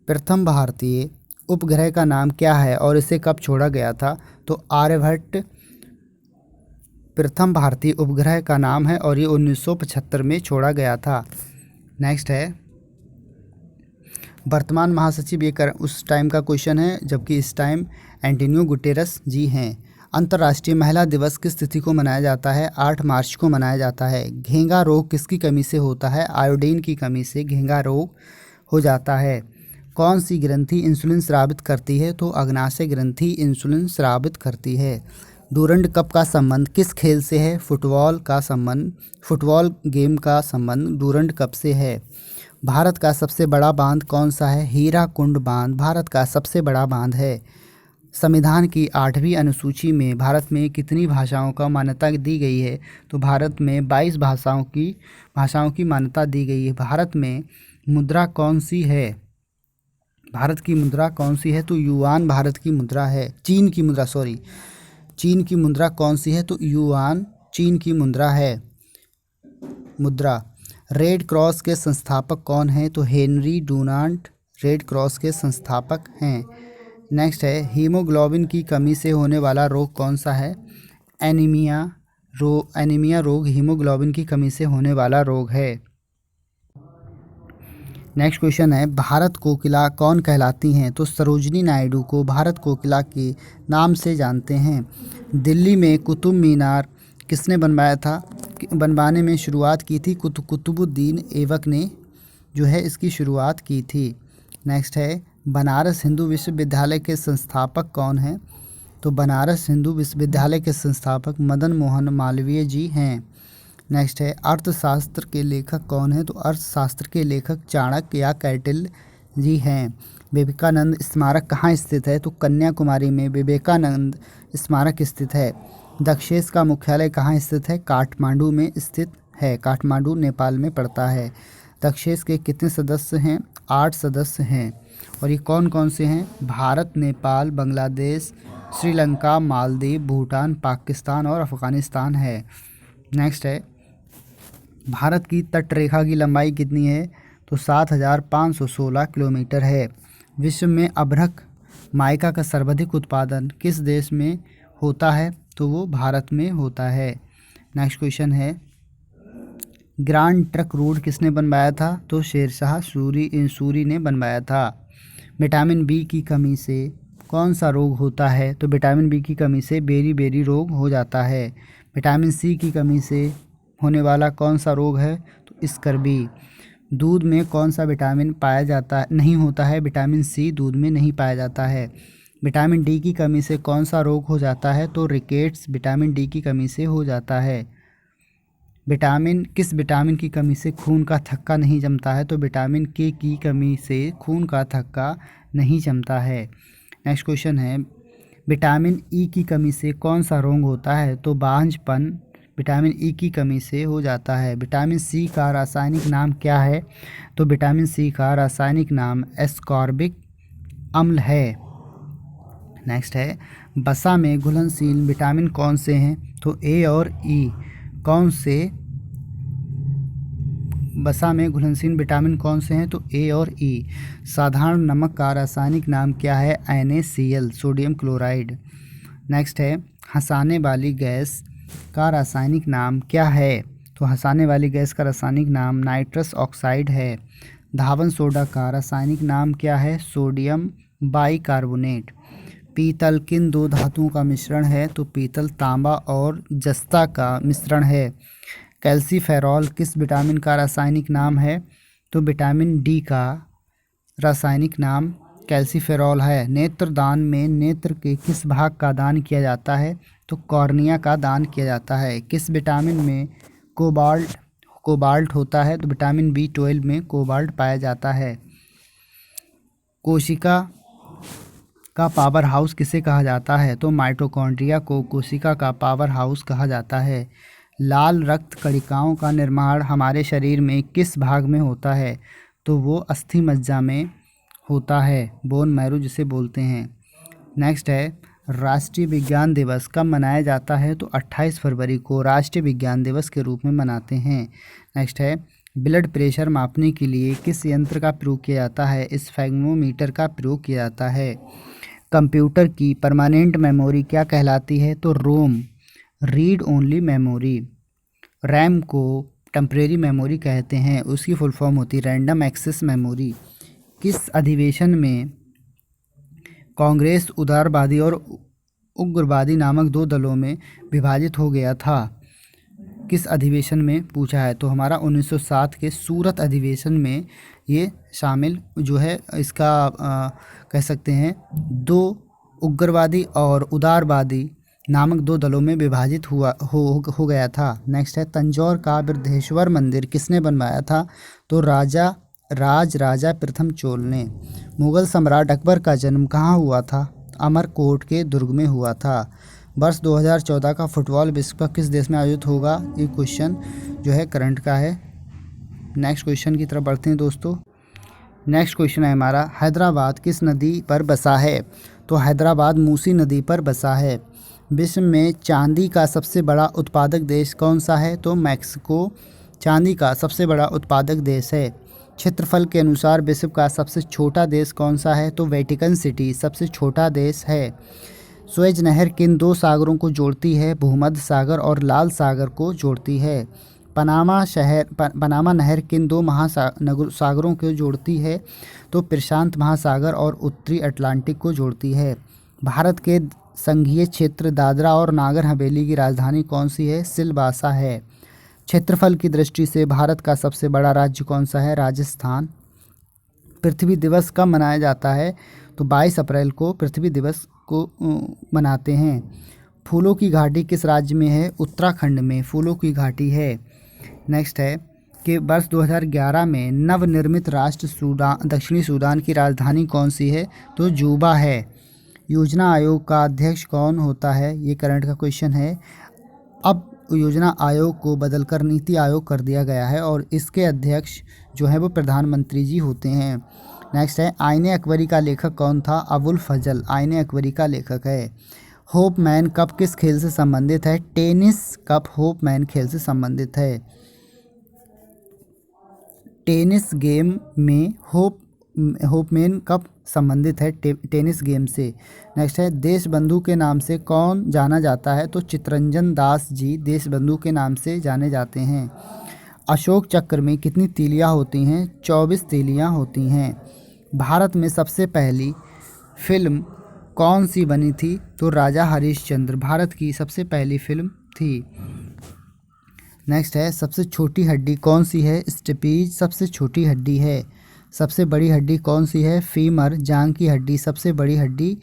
प्रथम भारतीय उपग्रह का नाम क्या है और इसे कब छोड़ा गया था? तो आर्यभट्ट प्रथम भारतीय उपग्रह का नाम है और ये 1975 में छोड़ा गया था। नेक्स्ट है, वर्तमान महासचिव ये उस टाइम का क्वेश्चन है जबकि इस टाइम एंटोनियो गुटेरस जी हैं। अंतर्राष्ट्रीय महिला दिवस किस तिथि को मनाया जाता है? 8 मार्च को मनाया जाता है। घेंगा रोग किसकी कमी से होता है? आयोडीन की कमी से घेंगा रोग हो जाता है। कौन सी ग्रंथि इंसुलिन स्रावित करती है? तो अग्नाशय ग्रंथि इंसुलिन स्रावित करती है। डूरंड कप का संबंध किस खेल से है? फुटबॉल गेम का संबंध डूरंड कप से है। भारत का सबसे बड़ा बांध कौन सा है? हीराकुंड बांध भारत का सबसे बड़ा बांध है। संविधान की 8वीं अनुसूची में भारत में कितनी भाषाओं का मान्यता दी गई है? तो भारत में 22 भाषाओं की मान्यता दी गई है। भारत में मुद्रा कौन सी है? भारत की मुद्रा कौन सी है? तो युआन भारत की मुद्रा है। चीन की मुद्रा कौन सी है? तो युआन चीन की मुद्रा है। रेड क्रॉस के संस्थापक कौन हैं? तो हेनरी डुनांट रेड क्रॉस के संस्थापक हैं। नेक्स्ट है, हीमोग्लोबिन की कमी से होने वाला रोग कौन सा है? एनीमिया रोग हीमोग्लोबिन की कमी से होने वाला रोग है। नेक्स्ट क्वेश्चन है, भारत कोकिला कौन कहलाती हैं? तो सरोजिनी नायडू को भारत कोकिला के नाम से जानते हैं। दिल्ली में कुतुब मीनार किसने बनवाया था? बनवाने में शुरुआत की थी कुतुबुद्दीन ऐबक ने जो है इसकी शुरुआत की थी। नेक्स्ट है, बनारस हिंदू विश्वविद्यालय के संस्थापक कौन हैं? तो बनारस हिंदू विश्वविद्यालय के संस्थापक मदन मोहन मालवीय जी हैं। नेक्स्ट है, अर्थशास्त्र के लेखक कौन है? तो अर्थशास्त्र के लेखक चाणक्य या कैटिल जी हैं। विवेकानंद स्मारक कहाँ स्थित है? तो कन्याकुमारी में विवेकानंद स्मारक स्थित है। दक्षेस का मुख्यालय कहाँ स्थित है? काठमांडू में स्थित है। काठमांडू नेपाल में पड़ता है। दक्षेस के कितने सदस्य हैं? 8 सदस्य हैं। और ये कौन कौन से हैं? भारत, नेपाल, बांग्लादेश, श्रीलंका, मालदीव, भूटान, पाकिस्तान और अफ़गानिस्तान है। नेक्स्ट है, भारत की तटरेखा की लंबाई कितनी है? तो 7,516 किलोमीटर है। विश्व में अभ्रक माइका का सर्वाधिक उत्पादन किस देश में होता है? तो वो भारत में होता है। नेक्स्ट क्वेश्चन है, ग्रांड ट्रंक रोड किसने बनवाया था? तो शेरशाह सूरी ने बनवाया था। विटामिन बी की कमी से कौन सा रोग होता है? तो विटामिन बी की कमी से बेरी रोग हो जाता है। विटामिन सी की कमी से होने वाला कौन सा रोग है? तो स्कर्वी। दूध में कौन सा विटामिन पाया जाता नहीं होता है? विटामिन सी दूध में नहीं पाया जाता है। विटामिन डी की कमी से कौन सा रोग हो जाता है? तो रिकेट्स विटामिन डी की कमी से हो जाता है। किस विटामिन की कमी से खून का थक्का नहीं जमता है? तो विटामिन के की कमी से खून का थक्का नहीं जमता है। नेक्स्ट क्वेश्चन है, विटामिन ई की कमी से कौन सा रोग होता है? तो बांझपन विटामिन ई की कमी से हो जाता है। विटामिन सी का रासायनिक नाम क्या है? तो विटामिन सी का रासायनिक नाम एस्कॉर्बिक अम्ल है। नेक्स्ट है, वसा में घुलनशील विटामिन कौन से हैं? तो ए और ई। कौन से वसा में घुलनशील विटामिन कौन से हैं? तो ए और ई। साधारण नमक का रासायनिक नाम क्या है? NaCl, sodium chloride. नेक्स्ट है, हंसाने वाली गैस का रासायनिक नाम क्या है? तो हंसाने वाली गैस का रासायनिक नाम नाइट्रस ऑक्साइड है। धावन सोडा का रासायनिक नाम क्या है? Sodium bicarbonate. पीतल किन दो धातुओं का मिश्रण है? तो पीतल तांबा और जस्ता का मिश्रण है। कैल्सीफेरॉल किस विटामिन का रासायनिक नाम है? तो विटामिन डी का रासायनिक नाम कैल्सीफेरॉल है। नेत्रदान में नेत्र के किस भाग का दान किया जाता है? तो कॉर्निया का दान किया जाता है। किस विटामिन में कोबाल्ट होता है? तो विटामिन B12 में कोबाल्ट पाया जाता है। कोशिका का पावर हाउस किसे कहा जाता है? तो माइटोकॉन्ड्रिया को कोशिका का पावर हाउस कहा जाता है। लाल रक्त कणिकाओं का निर्माण हमारे शरीर में किस भाग में होता है? तो वो अस्थि मज्जा में होता है, बोन मैरो जिसे बोलते हैं। नेक्स्ट है, राष्ट्रीय विज्ञान दिवस कब मनाया जाता है? तो 28 फरवरी को राष्ट्रीय विज्ञान दिवस के रूप में मनाते हैं। नेक्स्ट है, ब्लड प्रेशर मापने के लिए किस यंत्र का प्रयोग किया जाता है? स्फेग्मोमीटर का प्रयोग किया जाता है। कंप्यूटर की परमानेंट मेमोरी क्या कहलाती है? तो रोम, रीड ओनली मेमोरी। रैम को टेम्परेरी मेमोरी कहते हैं, उसकी फुल फॉर्म होती है रैंडम एक्सेस मेमोरी। किस अधिवेशन में कांग्रेस उदारवादी और उग्रवादी नामक दो दलों में विभाजित हो गया था? किस अधिवेशन में पूछा है? तो हमारा 1907 के सूरत अधिवेशन में ये शामिल जो है, इसका कह सकते हैं दो उग्रवादी और उदारवादी नामक दो दलों में विभाजित हो गया था। नेक्स्ट है, तंजौर का बृहदेश्वर मंदिर किसने बनवाया था? तो राजा प्रथम चोल ने। मुगल सम्राट अकबर का जन्म कहाँ हुआ था? अमरकोट के दुर्ग में हुआ था। वर्ष 2014 का फुटबॉल विश्व कप किस देश में आयोजित होगा? ये क्वेश्चन जो है करंट का है। नेक्स्ट क्वेश्चन की तरफ बढ़ते हैं दोस्तों। नेक्स्ट क्वेश्चन है हमारा, हैदराबाद किस नदी पर बसा है? तो हैदराबाद मूसी नदी पर बसा है। विश्व में चांदी का सबसे बड़ा उत्पादक देश कौन सा है? तो मैक्सिको चांदी का सबसे बड़ा उत्पादक देश है। क्षेत्रफल के अनुसार विश्व का सबसे छोटा देश कौन सा है? तो वेटिकन सिटी सबसे छोटा देश है। सुएज नहर किन दो सागरों को जोड़ती है? भूमध्य सागर और लाल सागर को जोड़ती है। पनामा नहर किन दो महासागरों को जोड़ती है? तो प्रशांत महासागर और उत्तरी अटलांटिक को जोड़ती है। भारत के संघीय क्षेत्र दादरा और नागर हवेली की राजधानी कौन सी है? सिलवासा है। क्षेत्रफल की दृष्टि से भारत का सबसे बड़ा राज्य कौन सा है? राजस्थान। पृथ्वी दिवस कब मनाया जाता है? तो 22 अप्रैल को पृथ्वी दिवस को मनाते हैं। फूलों की घाटी किस राज्य में है? उत्तराखंड में फूलों की घाटी है। नेक्स्ट है कि वर्ष 2011 में नवनिर्मित राष्ट्र दक्षिणी सूडान की राजधानी कौन सी है? तो जूबा है। योजना आयोग का अध्यक्ष कौन होता है? ये करंट का क्वेश्चन है। अब योजना आयोग को बदलकर नीति आयोग कर दिया गया है और इसके अध्यक्ष जो है वो प्रधानमंत्री जी होते हैं। नेक्स्ट है, आईने अकबरी का लेखक कौन था? अबुल फजल आईने अकबरी का लेखक है। होपमैन कप किस खेल से संबंधित है? टेनिस कप होपमैन खेल से संबंधित है। टेनिस गेम में होपमैन कप संबंधित है टेनिस गेम से। नेक्स्ट है, देशबंधु के नाम से कौन जाना जाता है? तो चित्तरंजन दास जी देशबंधु के नाम से जाने जाते हैं। अशोक चक्र में कितनी तीलियां होती हैं? 24 तीलियां होती हैं। भारत में सबसे पहली फिल्म कौन सी बनी थी? तो राजा हरिश्चंद्र भारत की सबसे पहली फिल्म थी। नेक्स्ट है, सबसे छोटी हड्डी कौन सी है? स्टेपीज सबसे छोटी हड्डी है। सबसे बड़ी हड्डी कौन सी है? फीमर जांघ की हड्डी सबसे बड़ी हड्डी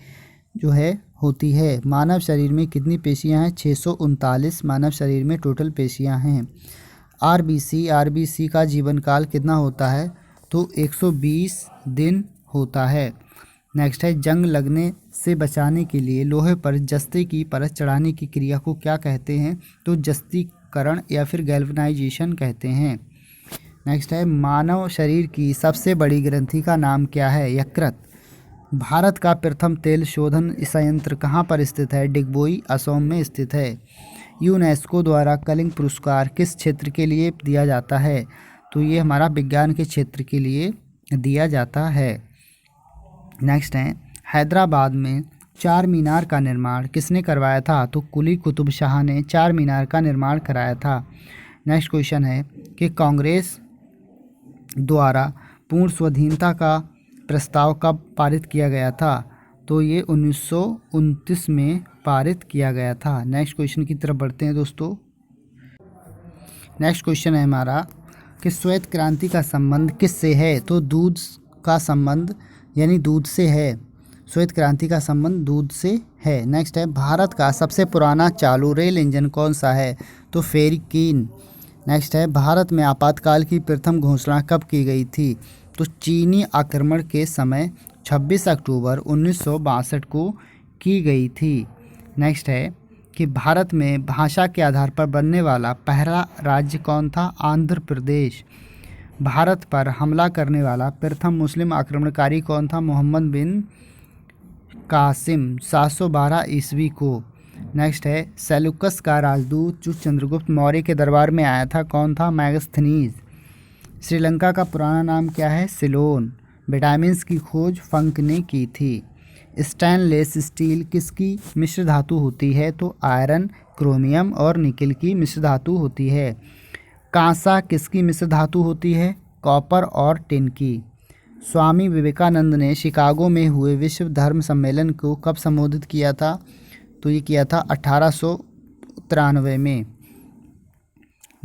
जो है होती है। मानव शरीर में कितनी पेशियां हैं? 639 मानव शरीर में टोटल पेशियां हैं। आरबीसी का जीवन काल कितना होता है? तो 120 दिन होता है। नेक्स्ट है, जंग लगने से बचाने के लिए लोहे पर जस्ते की परत चढ़ाने की क्रिया को क्या कहते हैं? तो ध्रुवीकरण या फिर गैल्वेनाइजेशन कहते हैं। नेक्स्ट है, मानव शरीर की सबसे बड़ी ग्रंथि का नाम क्या है? यकृत। भारत का प्रथम तेल शोधन संयंत्र कहाँ पर स्थित है? डिगबोई, असम में स्थित है। यूनेस्को द्वारा कलिंग पुरस्कार किस क्षेत्र के लिए दिया जाता है? तो ये हमारा विज्ञान के क्षेत्र के लिए दिया जाता है। नेक्स्ट है, हैदराबाद में चार मीनार का निर्माण किसने करवाया था? तो कुली कुतुब शाह ने चार मीनार का निर्माण कराया था। नेक्स्ट क्वेश्चन है कि कांग्रेस द्वारा पूर्ण स्वाधीनता का प्रस्ताव कब पारित किया गया था? तो ये 1929 में पारित किया गया था। नेक्स्ट क्वेश्चन की तरफ बढ़ते हैं दोस्तों। नेक्स्ट क्वेश्चन है हमारा कि श्वेत क्रांति का संबंध किससे है? तो दूध का संबंध यानी दूध से है। श्वेत क्रांति का संबंध दूध से है। नेक्स्ट है, भारत का सबसे पुराना चालू रेल इंजन कौन सा है? तो फेरी कीन। नेक्स्ट है, भारत में आपातकाल की प्रथम घोषणा कब की गई थी? तो चीनी आक्रमण के समय 26 अक्टूबर 1962 को की गई थी। नेक्स्ट है कि भारत में भाषा के आधार पर बनने वाला पहला राज्य कौन था? आंध्र प्रदेश। भारत पर हमला करने वाला प्रथम मुस्लिम आक्रमणकारी कौन था? मोहम्मद बिन कासिम, 712 ईस्वी को। नेक्स्ट है, सेल्यूकस का राजदूत जो चंद्रगुप्त मौर्य के दरबार में आया था कौन था? मैगस्थनीज। श्रीलंका का पुराना नाम क्या है? सिलोन। विटामिन की खोज फंक ने की थी। स्टेनलेस स्टील किसकी मिश्र धातु होती है? तो आयरन, क्रोमियम और निकेल की मिश्र धातु होती है। कांसा किसकी मिश्र धातु होती है? कॉपर और टिन की। स्वामी विवेकानंद ने शिकागो में हुए विश्व धर्म सम्मेलन को कब संबोधित किया था? तो ये किया था 1893 में।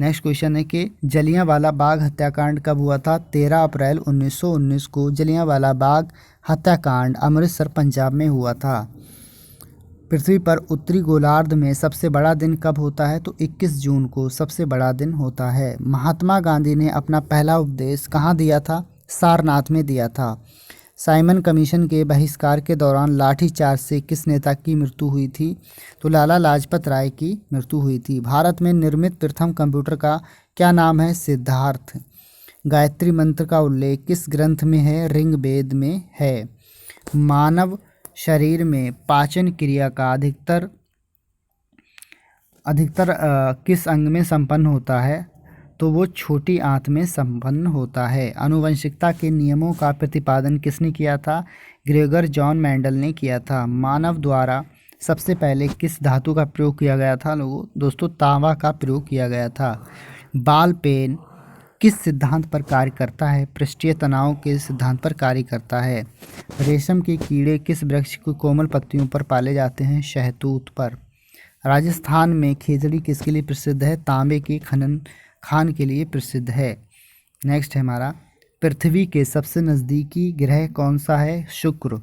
नेक्स्ट क्वेश्चन है कि जलियांवाला बाग हत्याकांड कब हुआ था? 13 अप्रैल 1919 को जलियांवाला बाग हत्याकांड अमृतसर पंजाब में हुआ था। पृथ्वी पर उत्तरी गोलार्ध में सबसे बड़ा दिन कब होता है? तो 21 जून को सबसे बड़ा दिन होता है। महात्मा गांधी ने अपना पहला उपदेश कहाँ दिया था? सारनाथ में दिया था। साइमन कमीशन के बहिष्कार के दौरान लाठीचार्ज से किस नेता की मृत्यु हुई थी? तो लाला लाजपत राय की मृत्यु हुई थी। भारत में निर्मित प्रथम कंप्यूटर का क्या नाम है? सिद्धार्थ। गायत्री मंत्र का उल्लेख किस ग्रंथ में है? ऋग्वेद में है। मानव शरीर में पाचन क्रिया का अधिकतर किस अंग में संपन्न होता है? तो वो छोटी आंत में संपन्न होता है। आनुवंशिकता के नियमों का प्रतिपादन किसने किया था? ग्रेगर जॉन मेंडल ने किया था। मानव द्वारा सबसे पहले किस धातु का प्रयोग किया गया था? दोस्तों तांबा का प्रयोग किया गया था। बाल पेन किस सिद्धांत पर कार्य करता है? पृष्ठीय तनाव के सिद्धांत पर कार्य करता है। रेशम के कीड़े किस वृक्ष की कोमल पत्तियों पर पाले जाते हैं? शहतूत पर। राजस्थान में खेजड़ी किसके लिए प्रसिद्ध है? तांबे के खान के लिए प्रसिद्ध है। नेक्स्ट है हमारा, पृथ्वी के सबसे नज़दीकी ग्रह कौन सा है? शुक्र।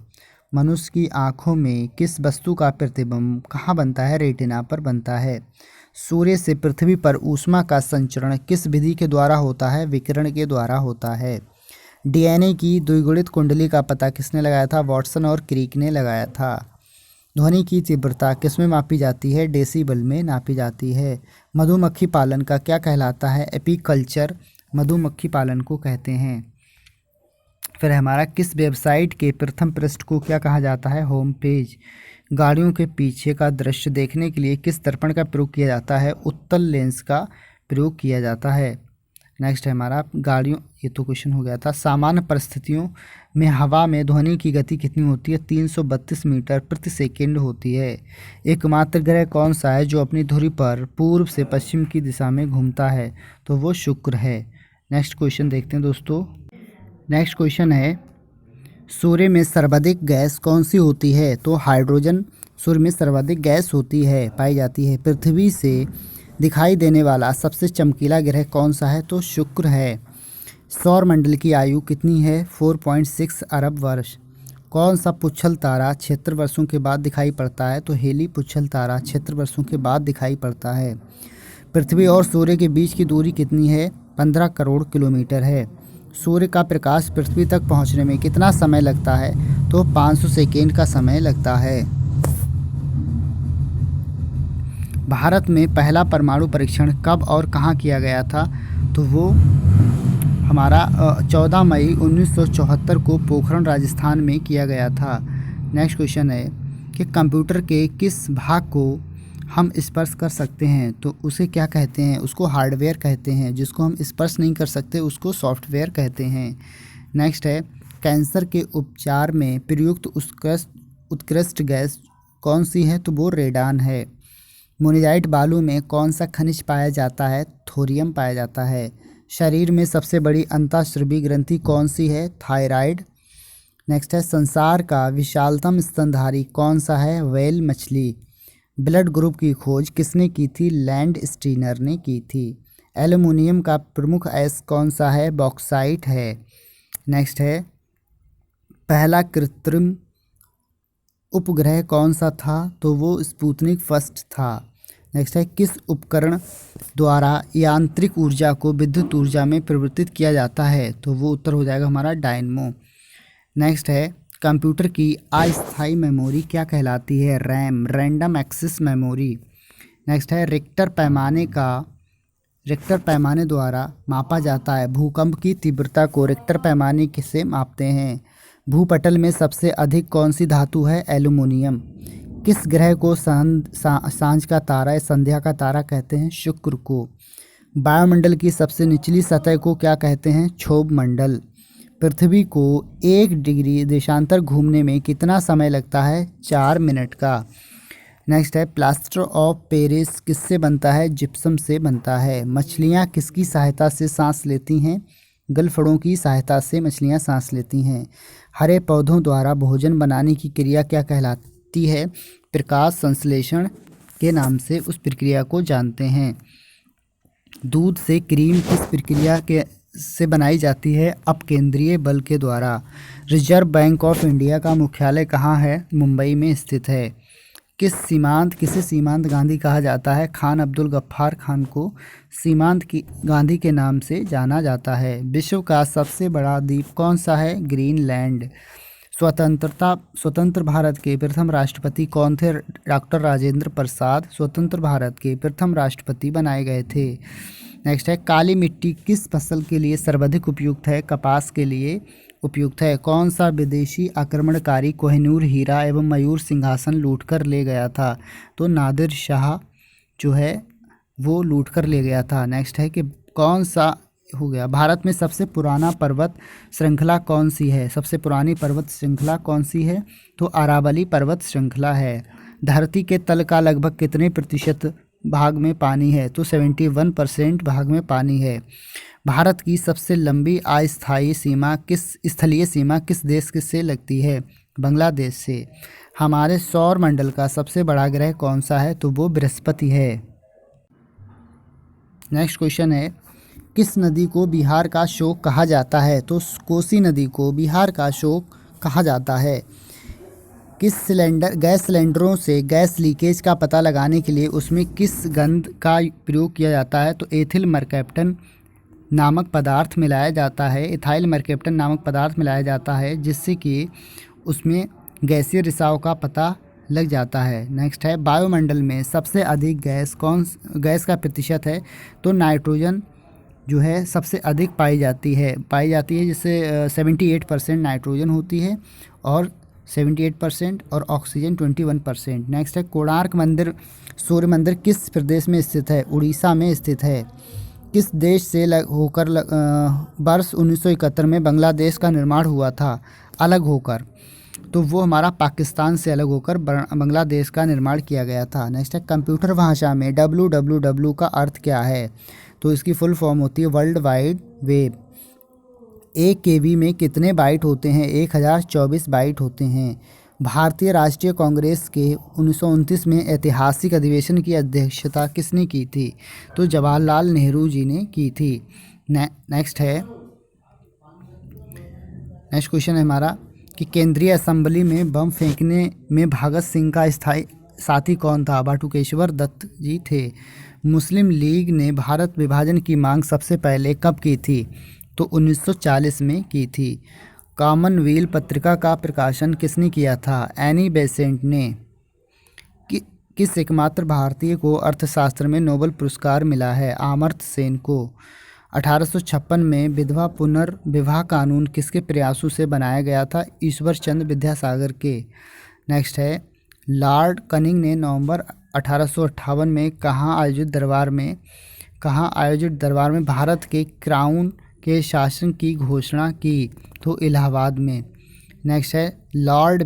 मनुष्य की आँखों में किस वस्तु का प्रतिबिंब कहाँ बनता है? रेटिना पर बनता है। सूर्य से पृथ्वी पर ऊष्मा का संचरण किस विधि के द्वारा होता है? विकिरण के द्वारा होता है। डीएनए की द्विगुणित कुंडली का पता किसने लगाया था? वॉटसन और क्रिक ने लगाया था। ध्वनि की तीव्रता किस में मापी जाती है? डेसिबल में नापी जाती है। मधुमक्खी पालन का क्या कहलाता है? एपीकल्चर मधुमक्खी पालन को कहते हैं। फिर हमारा किस वेबसाइट के प्रथम पृष्ठ को क्या कहा जाता है? Home page. गाड़ियों के पीछे का दृश्य देखने के लिए किस दर्पण का प्रयोग किया जाता है? उत्तल लेंस का प्रयोग किया जाता है। नेक्स्ट है हमारा गाड़ियों, ये तो क्वेश्चन हो गया था। सामान्य परिस्थितियों में हवा में ध्वनि की गति कितनी होती है? 332 मीटर प्रति सेकंड होती है। एकमात्र ग्रह कौन सा है जो अपनी धुरी पर पूर्व से पश्चिम की दिशा में घूमता है? तो वो शुक्र है। नेक्स्ट क्वेश्चन देखते हैं दोस्तों। नेक्स्ट क्वेश्चन है, सूर्य में सर्वाधिक गैस कौन सी होती है? तो हाइड्रोजन सूर्य में सर्वाधिक गैस होती है, पाई जाती है। पृथ्वी से दिखाई देने वाला सबसे चमकीला ग्रह कौन सा है? तो शुक्र है। सौर मंडल की आयु कितनी है? 4.6 अरब वर्ष। कौन सा पुच्छल तारा 76 वर्षों के बाद दिखाई पड़ता है? तो हेली पुच्छल तारा 76 वर्षों के बाद दिखाई पड़ता है। पृथ्वी और सूर्य के बीच की दूरी कितनी है? 15 करोड़ किलोमीटर है। सूर्य का प्रकाश पृथ्वी तक पहुंचने में कितना समय लगता है? तो 500 सेकेंड का समय लगता है। भारत में पहला परमाणु परीक्षण कब और कहाँ किया गया था? तो वो हमारा 14 मई 1974 को पोखरण राजस्थान में किया गया था। नेक्स्ट क्वेश्चन है कि कंप्यूटर के किस भाग को हम स्पर्श कर सकते हैं? तो उसे क्या कहते हैं? उसको हार्डवेयर कहते हैं। जिसको हम स्पर्श नहीं कर सकते उसको सॉफ्टवेयर कहते हैं। नेक्स्ट है कैंसर के उपचार में प्रयुक्त उत्कृष्ट गैस कौन सी है? तो वो रेडान है। मोनेजाइट बालू में कौन सा खनिज पाया जाता है? थोरियम पाया जाता है। शरीर में सबसे बड़ी अंतःस्रावी ग्रंथि कौन सी है? थायराइड। नेक्स्ट है संसार का विशालतम स्तनधारी कौन सा है? व्हेल मछली। ब्लड ग्रुप की खोज किसने की थी? लैंड स्टीनर ने की थी। एल्युमिनियम का प्रमुख अयस्क कौन सा है? बॉक्साइट है। नेक्स्ट है पहला कृत्रिम उपग्रह कौन सा था? तो वो स्पुतनिक फर्स्ट था। नेक्स्ट है किस उपकरण द्वारा यांत्रिक ऊर्जा को विद्युत ऊर्जा में परिवर्तित किया जाता है? तो वो उत्तर हो जाएगा हमारा डायनमो। नेक्स्ट है कंप्यूटर की अस्थायी मेमोरी क्या कहलाती है? RAM, random access memory. Next है रिक्टर पैमाने द्वारा मापा जाता है। भूकंप की तीव्रता को रिक्टर पैमाने से मापते हैं। भूपटल में सबसे अधिक कौन सी धातु है? एल्युमिनियम। किस ग्रह को सांझ का तारा या संध्या का तारा कहते हैं? शुक्र को। वायुमंडल की सबसे निचली सतह को क्या कहते हैं? क्षोभ मंडल। पृथ्वी को 1 डिग्री देशांतर घूमने में कितना समय लगता है? 4 मिनट का। नेक्स्ट है प्लास्टर ऑफ पेरिस किससे बनता है? जिप्सम से बनता है। मछलियाँ किसकी सहायता से सांस लेती हैं? गलफड़ों की सहायता से मछलियाँ सांस लेती हैं। हरे पौधों द्वारा भोजन बनाने की क्रिया क्या कहलाती है? प्रकाश संश्लेषण के नाम से उस प्रक्रिया को जानते हैं। दूध से क्रीम किस प्रक्रिया से बनाई जाती है? अपकेंद्रीय बल के द्वारा। रिजर्व बैंक ऑफ इंडिया का मुख्यालय कहाँ है? मुंबई में स्थित है। किसे सीमांत गांधी कहा जाता है? खान अब्दुल गफ्फार खान को सीमांत गांधी के नाम से जाना जाता है। विश्व का सबसे बड़ा द्वीप कौन सा है? ग्रीनलैंड। स्वतंत्र भारत के प्रथम राष्ट्रपति कौन थे? डॉक्टर राजेंद्र प्रसाद स्वतंत्र भारत के प्रथम राष्ट्रपति बनाए गए थे। नेक्स्ट है काली मिट्टी किस फसल के लिए सर्वाधिक उपयुक्त है? कपास के लिए उपयुक्त है। कौन सा विदेशी आक्रमणकारी कोहिनूर हीरा एवं मयूर सिंहासन लूटकर ले गया था? तो नादिर शाह जो है वो लूटकर ले गया था। नेक्स्ट है कि कौन सा हो गया भारत में सबसे पुराना पर्वत श्रृंखला कौन सी है? सबसे पुरानी पर्वत श्रृंखला कौन सी है? तो अरावली पर्वत श्रृंखला है। धरती के तल का लगभग कितने प्रतिशत भाग में पानी है? तो 71% भाग में पानी है। भारत की सबसे लंबी अस्थायी स्थलीय सीमा किस देश से लगती है? बांग्लादेश से। हमारे सौर मंडल का सबसे बड़ा ग्रह कौन सा है? तो वो बृहस्पति है। नेक्स्ट क्वेश्चन है किस नदी को बिहार का शोक कहा जाता है? तो कोसी नदी को बिहार का शोक कहा जाता है। गैस सिलेंडरों से गैस लीकेज का पता लगाने के लिए उसमें किस गंध का प्रयोग किया जाता है? तो एथिल मरकैप्टन नामक पदार्थ मिलाया जाता है। इथाइल मरकैप्टन नामक पदार्थ मिलाया जाता है जिससे कि उसमें गैसीय रिसाव का पता लग जाता है। नेक्स्ट है वायुमंडल में सबसे अधिक गैस का प्रतिशत है? तो नाइट्रोजन जो है सबसे अधिक पाई जाती है जिससे 78% नाइट्रोजन होती है और 78% और ऑक्सीजन 21%। नेक्स्ट है कोणार्क सूर्य मंदिर किस प्रदेश में स्थित है? उड़ीसा में स्थित है। किस देश से होकर वर्ष 1971 में बांग्लादेश का निर्माण हुआ था अलग होकर? तो वो हमारा पाकिस्तान से अलग होकर बांग्लादेश का निर्माण किया गया था। नेक्स्ट है कंप्यूटर भाषा में www का अर्थ क्या है? तो इसकी फुल फॉर्म होती है वर्ल्ड वाइड वेब। 1 KB में कितने बाइट होते हैं? 1024 बाइट होते हैं। भारतीय राष्ट्रीय कांग्रेस के 1929 में ऐतिहासिक अधिवेशन की अध्यक्षता किसने की थी? तो जवाहरलाल नेहरू जी ने की थी। नेक्स्ट क्वेश्चन है हमारा कि केंद्रीय असेंबली में बम फेंकने में भगत सिंह का स्थायी साथी कौन था? बटुकेश्वर दत्त जी थे। मुस्लिम लीग ने भारत विभाजन की मांग सबसे पहले कब की थी? तो 1940 में की थी। कॉमनवेल्थ पत्रिका का प्रकाशन किसने किया था? एनी बेसेंट ने। किस एकमात्र भारतीय को अर्थशास्त्र में नोबेल पुरस्कार मिला है? अमर्त्य सेन को। 1856 में विधवा पुनर्विवाह कानून किसके प्रयासों से बनाया गया था? ईश्वर चंद्र विद्यासागर के। नेक्स्ट है, लॉर्ड कनिंग ने नवंबर 1858 में कहाँ आयोजित दरबार में भारत के क्राउन के शासन की घोषणा की? तो इलाहाबाद में। नेक्स्ट है, लॉर्ड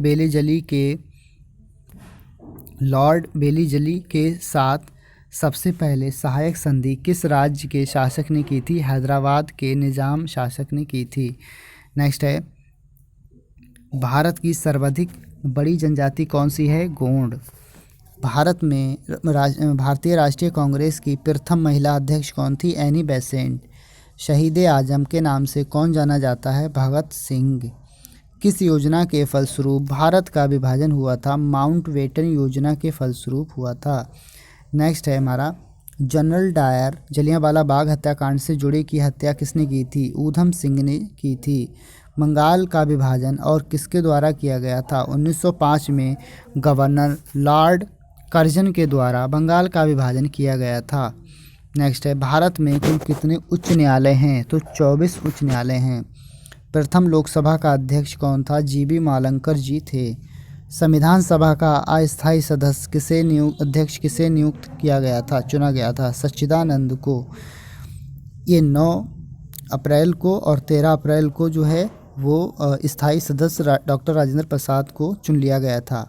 बेलीजली के साथ सबसे पहले सहायक संधि किस राज्य के शासक ने की थी? हैदराबाद के निज़ाम शासक ने की थी। नेक्स्ट है, भारत की सर्वाधिक बड़ी जनजाति कौन सी है? गोंड। भारत में भारतीय राष्ट्रीय कांग्रेस की प्रथम महिला अध्यक्ष कौन थी? Annie Besant. शहीद आजम के नाम से कौन जाना जाता है? भगत सिंह। किस योजना के फलस्वरूप भारत का विभाजन हुआ था? माउंटबेटन योजना के फलस्वरूप हुआ था। नेक्स्ट है हमारा, जनरल डायर जलियांवाला बाग हत्याकांड से जुड़े की हत्या किसने की थी? ऊधम सिंह ने की थी। बंगाल का विभाजन और किसके द्वारा किया गया था? 1905 में गवर्नर लॉर्ड कर्जन के द्वारा बंगाल का विभाजन किया गया था। नेक्स्ट है, भारत में कुल कितने उच्च न्यायालय हैं? तो 24 उच्च न्यायालय हैं। प्रथम लोकसभा का अध्यक्ष कौन था? जीबी मालंकर जी थे। संविधान सभा का अस्थायी सदस्य अध्यक्ष किसे नियुक्त किया गया था, चुना गया था? सच्चिदानंद को। ये 9 अप्रैल को और 13 अप्रैल को जो है वो स्थायी सदस्य डॉक्टर राजेंद्र प्रसाद को चुन लिया गया था।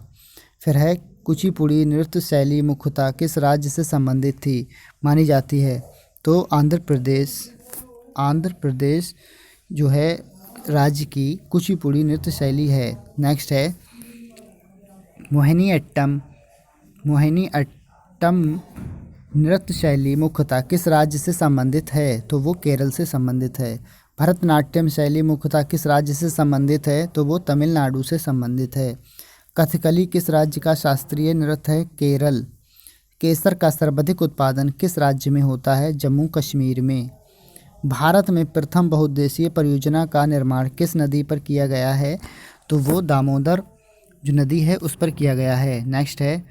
फिर है, कुचिपुड़ी नृत्य शैली मुख्यतः किस राज्य से संबंधित थी मानी जाती है? तो आंध्र प्रदेश जो है राज्य की कुचिपुड़ी नृत्य शैली है। नेक्स्ट है, मोहिनीअट्टम नृत्य शैली मुख्यतः किस राज्य से संबंधित है? तो वो केरल से संबंधित है। भरतनाट्यम शैली मुख्यतः किस राज्य से संबंधित है? तो वो तमिलनाडु से संबंधित है। कथकली किस राज्य का शास्त्रीय नृत्य है? केरल। केसर का सर्वाधिक उत्पादन किस राज्य में होता है? जम्मू कश्मीर में। भारत में प्रथम बहुउद्देशीय परियोजना का निर्माण किस नदी पर किया गया है? तो वो दामोदर जो नदी है उस पर किया गया है। नेक्स्ट है,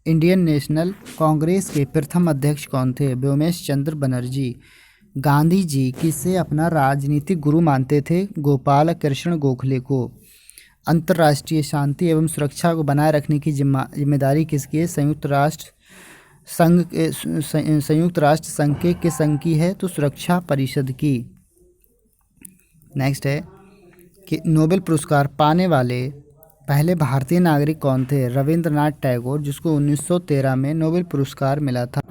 इंडियन नेशनल कांग्रेस के प्रथम अध्यक्ष कौन थे? व्योमेश चंद्र बनर्जी। गांधी जी किसे अपना राजनीतिक गुरु मानते थे? गोपाल कृष्ण गोखले को। अंतर्राष्ट्रीय शांति एवं सुरक्षा को बनाए रखने की जिम्मेदारी किसकी है? संयुक्त राष्ट्र संघ के किस संघ की है? तो सुरक्षा परिषद की। नेक्स्ट है कि नोबेल पुरस्कार पाने वाले पहले भारतीय नागरिक कौन थे? रविंद्रनाथ टैगोर, जिसको 1913 में नोबेल पुरस्कार मिला था।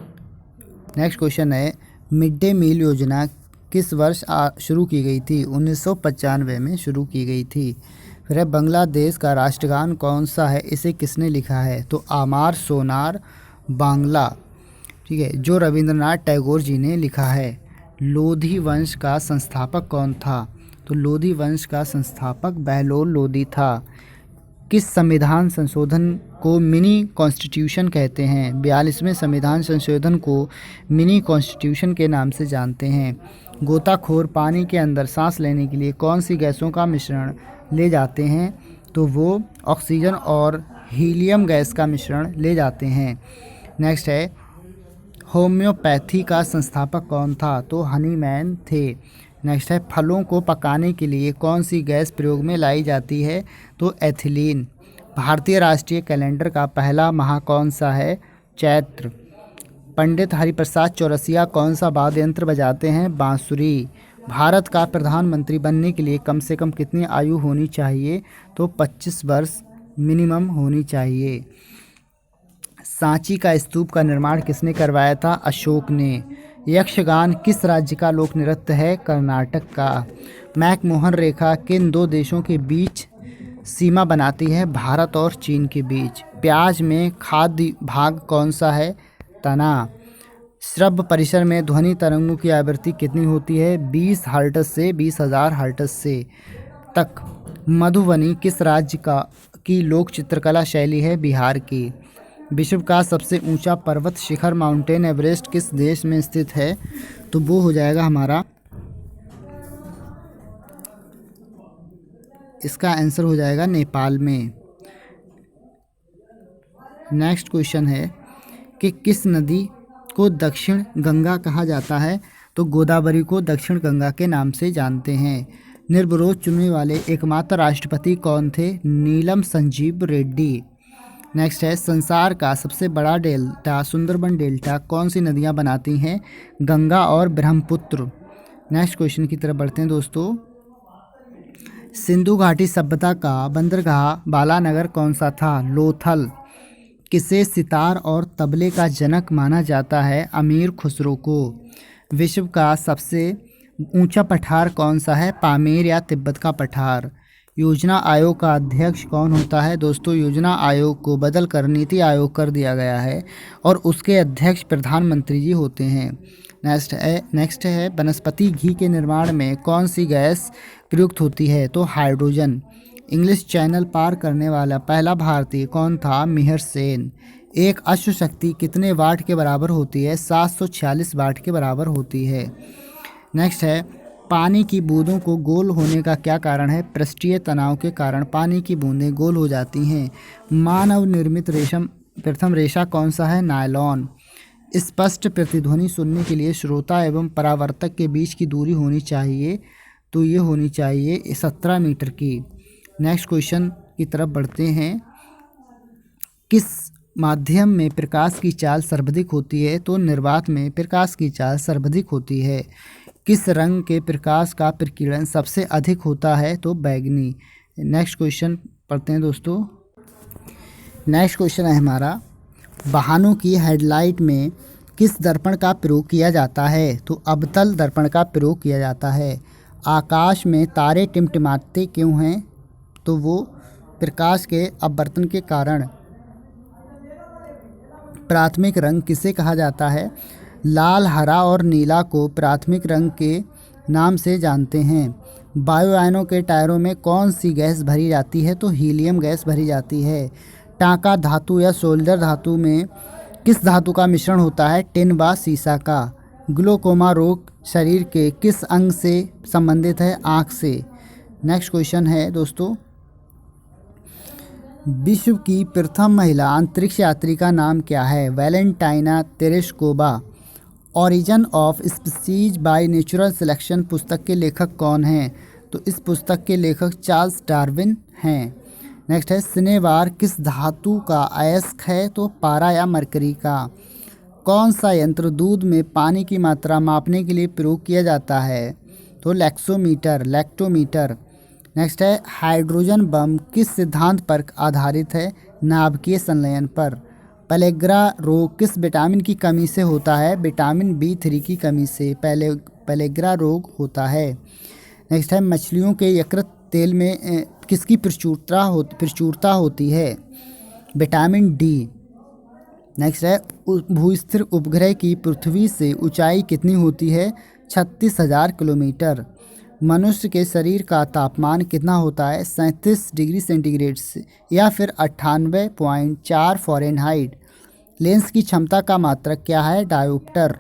नेक्स्ट क्वेश्चन है, मिड डे मील योजना किस वर्ष शुरू की गई थी? 1995 में शुरू की गई थी। फिर है, बांग्लादेश का राष्ट्रगान कौन सा है? इसे किसने लिखा है? तो आमार सोनार बांग्ला, ठीक है, जो रविंद्रनाथ टैगोर जी ने लिखा है। लोधी वंश का संस्थापक कौन था? तो लोधी वंश का संस्थापक बहलोल लोधी था। किस संविधान संशोधन को मिनी कॉन्स्टिट्यूशन कहते हैं? 42वें संविधान संशोधन को मिनी कॉन्स्टिट्यूशन के नाम से जानते हैं। गोताखोर पानी के अंदर सांस लेने के लिए कौन सी गैसों का मिश्रण ले जाते हैं? तो वो ऑक्सीजन और हीलियम गैस का मिश्रण ले जाते हैं। नेक्स्ट है, होम्योपैथी का संस्थापक कौन था? तो हनीमैन थे। नेक्स्ट है, फलों को पकाने के लिए कौन सी गैस प्रयोग में लाई जाती है? तो एथिलीन। भारतीय राष्ट्रीय कैलेंडर का पहला माह कौन सा है? चैत्र। पंडित हरिप्रसाद चौरसिया कौन सा वाद्य यंत्र बजाते हैं? बांसुरी। भारत का प्रधानमंत्री बनने के लिए कम से कम कितनी आयु होनी चाहिए? तो 25 वर्ष मिनिमम होनी चाहिए। सांची का स्तूप का निर्माण किसने करवाया था? अशोक ने। यक्षगान किस राज्य का लोक नृत्य है? कर्नाटक का। मैकमोहन रेखा किन दो देशों के बीच सीमा बनाती है? भारत और चीन के बीच। प्याज में खाद्य भाग कौन सा है? तना। श्रव्य परिसर में ध्वनि तरंगों की आवृत्ति कितनी होती है? 20 हर्ट्ज से 20,000 हर्ट्ज से तक। मधुबनी किस राज्य की लोक चित्रकला शैली है? बिहार की। विश्व का सबसे ऊंचा पर्वत शिखर माउंटेन एवरेस्ट किस देश में स्थित है? तो वो हो जाएगा हमारा, इसका आंसर हो जाएगा नेपाल में। नेक्स्ट क्वेश्चन है कि किस नदी को दक्षिण गंगा कहा जाता है? तो गोदावरी को दक्षिण गंगा के नाम से जानते हैं। निर्विरोध चुनने वाले एकमात्र राष्ट्रपति कौन थे? नीलम संजीव रेड्डी। नेक्स्ट है संसार का सबसे बड़ा डेल्टा सुंदरबन डेल्टा कौन सी नदियां बनाती हैं? गंगा और ब्रह्मपुत्र। नेक्स्ट क्वेश्चन की तरफ बढ़ते हैं दोस्तों। सिंधु घाटी सभ्यता का बंदरगाह बालानगर कौन सा था? लोथल। किसे सितार और तबले का जनक माना जाता है? अमीर खुसरो को। विश्व का सबसे ऊंचा पठार कौन सा है? पामेर या तिब्बत का पठार। योजना आयोग का अध्यक्ष कौन होता है? दोस्तों योजना आयोग को बदलकर नीति आयोग कर दिया गया है और उसके अध्यक्ष प्रधानमंत्री जी होते हैं। नेक्स्ट है वनस्पति घी के निर्माण में कौन सी गैस प्रयुक्त होती है? तो हाइड्रोजन। इंग्लिश चैनल पार करने वाला पहला भारतीय कौन था? मिहिर सेन। एक अश्व शक्ति कितने वाट के बराबर होती है? 746 वाट के बराबर होती है। नेक्स्ट है पानी की बूंदों को गोल होने का क्या कारण है? पृष्ठीय तनाव के कारण पानी की बूंदें गोल हो जाती हैं। मानव निर्मित प्रथम रेशा कौन सा है? नायलॉन। स्पष्ट प्रतिध्वनि सुनने के लिए श्रोता एवं परावर्तक के बीच की दूरी होनी चाहिए, तो ये होनी चाहिए 17 मीटर की। नेक्स्ट क्वेश्चन की तरफ बढ़ते हैं। किस माध्यम में प्रकाश की चाल सर्वाधिक होती है? तो निर्वात में प्रकाश की चाल सर्वाधिक होती है। किस रंग के प्रकाश का प्रकीर्णन सबसे अधिक होता है? तो बैंगनी। नेक्स्ट क्वेश्चन पढ़ते हैं दोस्तों। नेक्स्ट क्वेश्चन है हमारा वाहनों की हेडलाइट में किस दर्पण का प्रयोग किया जाता है? तो अवतल दर्पण का प्रयोग किया जाता है। आकाश में तारे टिमटिमाते क्यों हैं? तो वो प्रकाश के अपवर्तन के कारण। प्राथमिक रंग किसे कहा जाता है? लाल, हरा और नीला को प्राथमिक रंग के नाम से जानते हैं। वायुयानों के टायरों में कौन सी गैस भरी जाती है? तो हीलियम गैस भरी जाती है। टांका धातु या सोल्डर धातु में किस धातु का मिश्रण होता है? टिन व सीसा का। ग्लोकोमा रोग शरीर के किस अंग से संबंधित है? आँख से। नेक्स्ट क्वेश्चन है दोस्तों विश्व की प्रथम महिला अंतरिक्ष यात्री का नाम क्या है? Valentina Tereshkova. Origin of species by natural selection पुस्तक के लेखक कौन हैं? तो इस पुस्तक के लेखक चार्ल्स डार्विन हैं। नेक्स्ट है शनिवार किस धातु का अयस्क है? तो पारा या मरकरी का। कौन सा यंत्र दूध में पानी की मात्रा मापने के लिए प्रयोग किया जाता है? तो लैक्टोमीटर। नेक्स्ट है हाइड्रोजन बम किस सिद्धांत पर आधारित है? नाभिकीय संलयन पर। पेलेग्रा रोग किस विटामिन की कमी से होता है? विटामिन B3 की कमी से पेलेग्रा रोग होता है। नेक्स्ट है मछलियों के यकृत तेल में किसकी प्रचुरता होती है? Vitamin D। नेक्स्ट है भूस्थिर उपग्रह की पृथ्वी से ऊंचाई कितनी होती है? 36,000 किलोमीटर। मनुष्य के शरीर का तापमान कितना होता है? 37 डिग्री सेंटीग्रेड से या फिर 98.4 फ़ारेनहाइट। लेंस की क्षमता का मात्रक क्या है? डायोप्टर।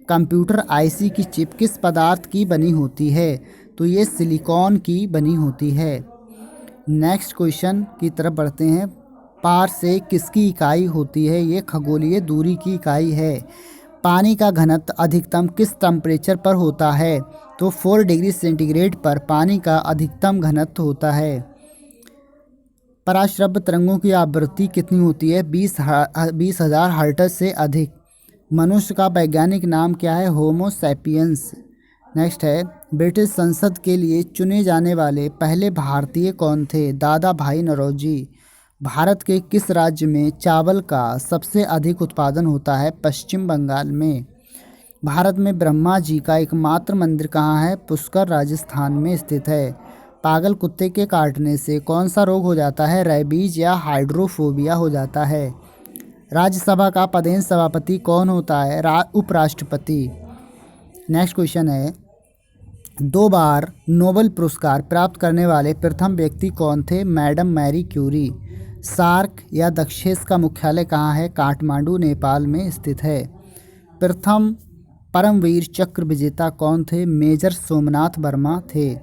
कंप्यूटर आईसी की चिप किस पदार्थ की बनी होती है? तो ये सिलिकॉन की बनी होती है। नेक्स्ट क्वेश्चन की तरफ बढ़ते हैं। पार से किसकी इकाई होती है? ये खगोलीय दूरी की इकाई है। पानी का घनत्व अधिकतम किस टेम्परेचर पर होता है? तो 4 डिग्री सेंटीग्रेड पर पानी का अधिकतम घनत्व होता है। पराश्रव्य तरंगों की आवृत्ति कितनी होती है? 20,000 हर्ट्ज से अधिक। मनुष्य का वैज्ञानिक नाम क्या है? Homo sapiens. नेक्स्ट है ब्रिटिश संसद के लिए चुने जाने वाले पहले भारतीय कौन थे? दादा भाई नौरोजी। भारत के किस राज्य में चावल का सबसे अधिक उत्पादन होता है? पश्चिम बंगाल में। भारत में ब्रह्मा जी का एकमात्र मंदिर कहाँ है? पुष्कर राजस्थान में स्थित है। पागल कुत्ते के काटने से कौन सा रोग हो जाता है? रेबीज या हाइड्रोफोबिया हो जाता है। राज्यसभा का पदेन सभापति कौन होता है? उपराष्ट्रपति। नेक्स्ट क्वेश्चन है 2 बार नोबेल पुरस्कार प्राप्त करने वाले प्रथम व्यक्ति कौन थे? Madam Marie Curie. सार्क या दक्षेस का मुख्यालय कहाँ है? काठमांडू नेपाल में स्थित है। प्रथम परमवीर चक्र विजेता कौन थे? मेजर सोमनाथ वर्मा थे।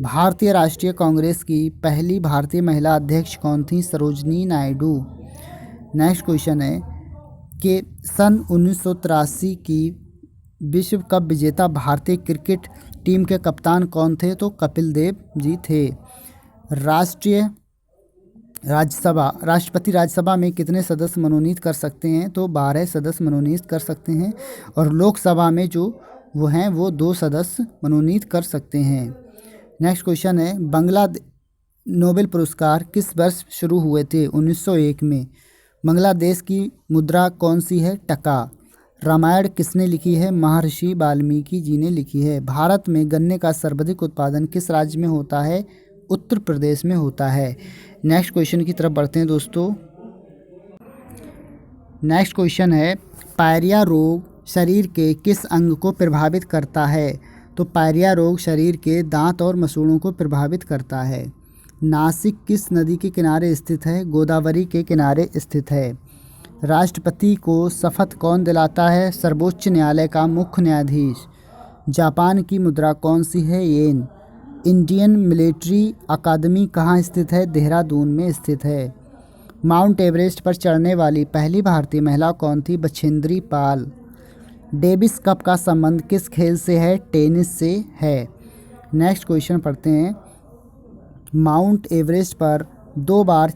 भारतीय राष्ट्रीय कांग्रेस की पहली भारतीय महिला अध्यक्ष कौन थी? सरोजनी नायडू। नेक्स्ट क्वेश्चन है कि सन 1983 की विश्व कप विजेता भारतीय क्रिकेट टीम के कप्तान कौन थे? तो कपिल देव जी थे। राष्ट्रपति राज्यसभा में कितने सदस्य मनोनीत कर सकते हैं? तो 12 सदस्य मनोनीत कर सकते हैं। और लोकसभा में जो वो हैं वो 2 सदस्य मनोनीत कर सकते हैं। नेक्स्ट क्वेश्चन है नोबेल पुरस्कार किस वर्ष शुरू हुए थे? 1901 में। बांग्लादेश की मुद्रा कौन सी है? टका। रामायण किसने लिखी है? महर्षि वाल्मीकि जी ने लिखी है। भारत में गन्ने का सर्वाधिक उत्पादन किस राज्य में होता है? उत्तर प्रदेश में होता है। नेक्स्ट क्वेश्चन की तरफ बढ़ते हैं दोस्तों। नेक्स्ट क्वेश्चन है पायरिया रोग शरीर के किस अंग को प्रभावित करता है? तो पायरिया रोग शरीर के दांत और मसूड़ों को प्रभावित करता है। नासिक किस नदी के किनारे स्थित है? गोदावरी के किनारे स्थित है। राष्ट्रपति को शपथ कौन दिलाता है? सर्वोच्च न्यायालय का मुख्य न्यायाधीश। जापान की मुद्रा कौन सी है? येन। इंडियन मिलिट्री अकादमी कहाँ स्थित है? देहरादून में स्थित है। माउंट एवरेस्ट पर चढ़ने वाली पहली भारतीय महिला कौन थी? बछेंद्री पाल। डेविस कप का संबंध किस खेल से है? टेनिस से है। नेक्स्ट क्वेश्चन पढ़ते हैं। माउंट एवरेस्ट पर 2 बार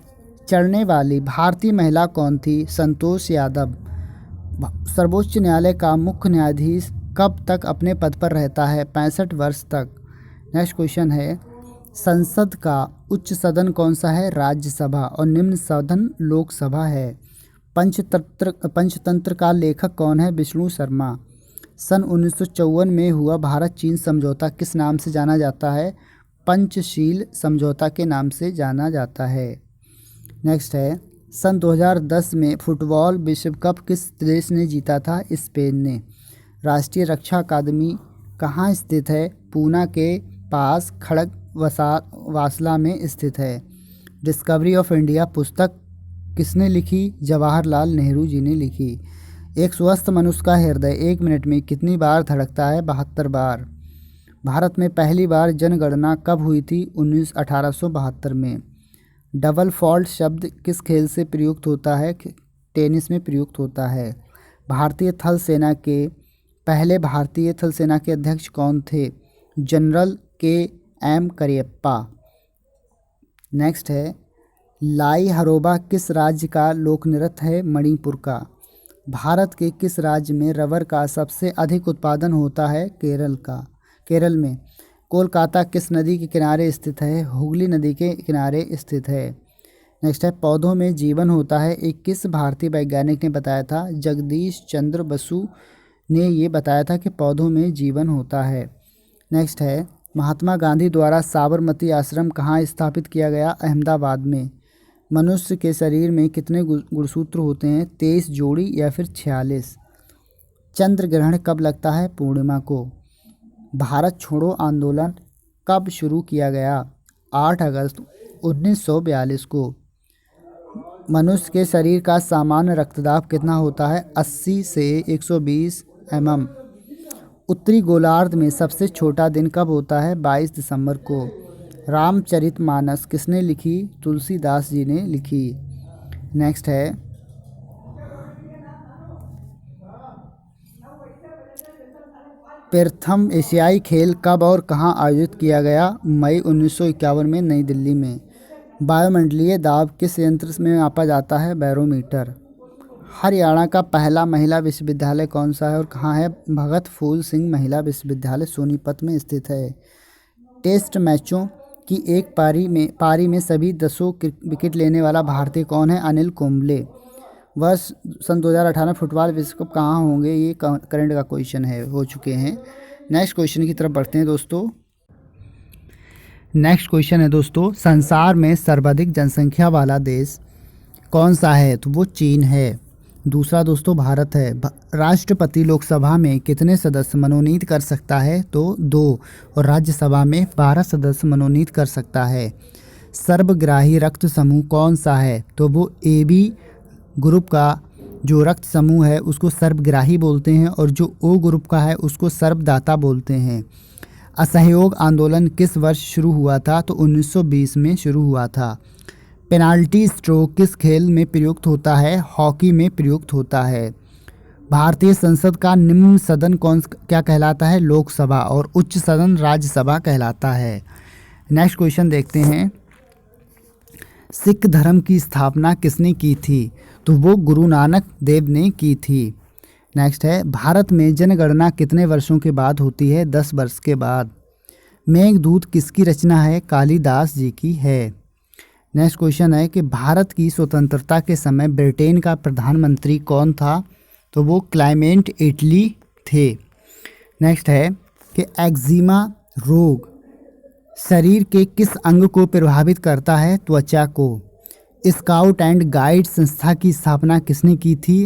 चढ़ने वाली भारतीय महिला कौन थी? संतोष यादव। सर्वोच्च न्यायालय का मुख्य न्यायाधीश कब तक अपने पद पर रहता है? 65 वर्ष तक। नेक्स्ट क्वेश्चन है संसद का उच्च सदन कौन सा है? राज्यसभा। और निम्न सदन लोकसभा है। पंचतंत्र का लेखक कौन है? विष्णु शर्मा। सन 1954 में हुआ भारत चीन समझौता किस नाम से जाना जाता है? पंचशील समझौता के नाम से जाना जाता है। नेक्स्ट है सन 2010 में फुटबॉल विश्व कप किस देश ने जीता था? स्पेन ने। राष्ट्रीय रक्षा अकादमी कहाँ स्थित है? पूना के पास खड़गवासला में स्थित है। डिस्कवरी ऑफ इंडिया पुस्तक किसने लिखी? जवाहरलाल नेहरू जी ने लिखी। एक स्वस्थ मनुष्य का हृदय 1 मिनट में कितनी बार धड़कता है? 72 बार। भारत में पहली बार जनगणना कब हुई थी? 1872 में। डबल फॉल्ट शब्द किस खेल से प्रयुक्त होता है? टेनिस में प्रयुक्त होता है। भारतीय थल सेना के अध्यक्ष कौन थे? General KM Cariappa. नेक्स्ट है लाई हरोबा किस राज्य का लोक नृत्य है? मणिपुर का। भारत के किस राज्य में रबर का सबसे अधिक उत्पादन होता है? केरल में। कोलकाता किस नदी के किनारे स्थित है? हुगली नदी के किनारे स्थित है। नेक्स्ट है पौधों में जीवन होता है एक किस भारतीय वैज्ञानिक ने बताया था? जगदीश चंद्र बसु ने ये बताया था कि पौधों में जीवन होता है। नेक्स्ट है महात्मा गांधी द्वारा साबरमती आश्रम कहाँ स्थापित किया गया? अहमदाबाद में। मनुष्य के शरीर में कितने गुणसूत्र होते हैं? 23 जोड़ी या फिर 46। चंद्र ग्रहण कब लगता है? पूर्णिमा को। भारत छोड़ो आंदोलन कब शुरू किया गया? 8 अगस्त 1942 को। मनुष्य के शरीर का सामान्य रक्तदाब कितना होता है? 80 से 120 mm। उत्तरी गोलार्ध में सबसे छोटा दिन कब होता है? 22 दिसंबर को। रामचरितमानस किसने लिखी? तुलसीदास जी ने लिखी। नेक्स्ट है प्रथम एशियाई खेल कब और कहाँ आयोजित किया गया? मई 1951 में नई दिल्ली में। वायुमंडलीय दाब किस यंत्र में मापा जाता है? बैरोमीटर। हरियाणा का पहला महिला विश्वविद्यालय कौन सा है और कहाँ है? भगत फूल सिंह महिला विश्वविद्यालय सोनीपत में स्थित है। टेस्ट मैचों की एक पारी में सभी 10 विकेट लेने वाला भारतीय कौन है? अनिल कुंबले। वर्ष सन 2018 फुटबॉल विश्व कप कहाँ होंगे? ये करंट का क्वेश्चन हो चुके हैं। नेक्स्ट क्वेश्चन की तरफ बढ़ते हैं दोस्तों। नेक्स्ट क्वेश्चन है दोस्तों संसार में सर्वाधिक जनसंख्या वाला देश कौन सा है? तो वो चीन है। दूसरा दोस्तों भारत है। राष्ट्रपति लोकसभा में कितने सदस्य मनोनीत कर सकता है? तो 2। और राज्यसभा में 12 सदस्य मनोनीत कर सकता है। सर्वग्राही रक्त समूह कौन सा है? तो वो AB ग्रुप का जो रक्त समूह है उसको सर्वग्राही बोलते हैं और जो O ग्रुप का है उसको सर्वदाता बोलते हैं। असहयोग आंदोलन किस वर्ष शुरू हुआ था? तो 1920 में शुरू हुआ था। पेनाल्टी स्ट्रोक किस खेल में प्रयुक्त होता है? हॉकी में प्रयुक्त होता है। भारतीय संसद का निम्न सदन क्या कहलाता है? लोकसभा। और उच्च सदन राज्यसभा कहलाता है। नेक्स्ट क्वेश्चन देखते हैं। सिख धर्म की स्थापना किसने की थी? तो वो गुरु नानक देव ने की थी। नेक्स्ट है, भारत में जनगणना कितने वर्षों के बाद होती है? 10 वर्ष के बाद। मेघदूत किसकी रचना है? कालिदास जी की है। नेक्स्ट क्वेश्चन है कि भारत की स्वतंत्रता के समय ब्रिटेन का प्रधानमंत्री कौन था? तो वो क्लेमेंट एटली थे। नेक्स्ट है कि एक्जिमा रोग शरीर के किस अंग को प्रभावित करता है? त्वचा को। स्काउट एंड गाइड संस्था की स्थापना किसने की थी?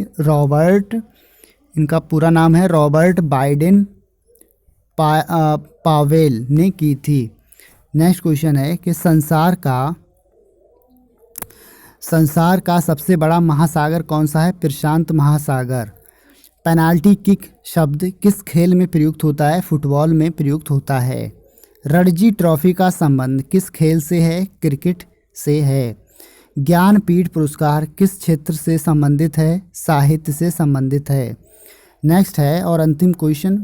इनका पूरा नाम है रॉबर्ट बाइडेन पावेल ने की थी। नेक्स्ट क्वेश्चन है कि संसार का सबसे बड़ा महासागर कौन सा है? प्रशांत महासागर। पेनाल्टी किक शब्द किस खेल में प्रयुक्त होता है? फुटबॉल में प्रयुक्त होता है। रणजी ट्रॉफी का संबंध किस खेल से है? क्रिकेट से है। ज्ञानपीठ पुरस्कार किस क्षेत्र से संबंधित है? साहित्य से संबंधित है। नेक्स्ट है और अंतिम क्वेश्चन,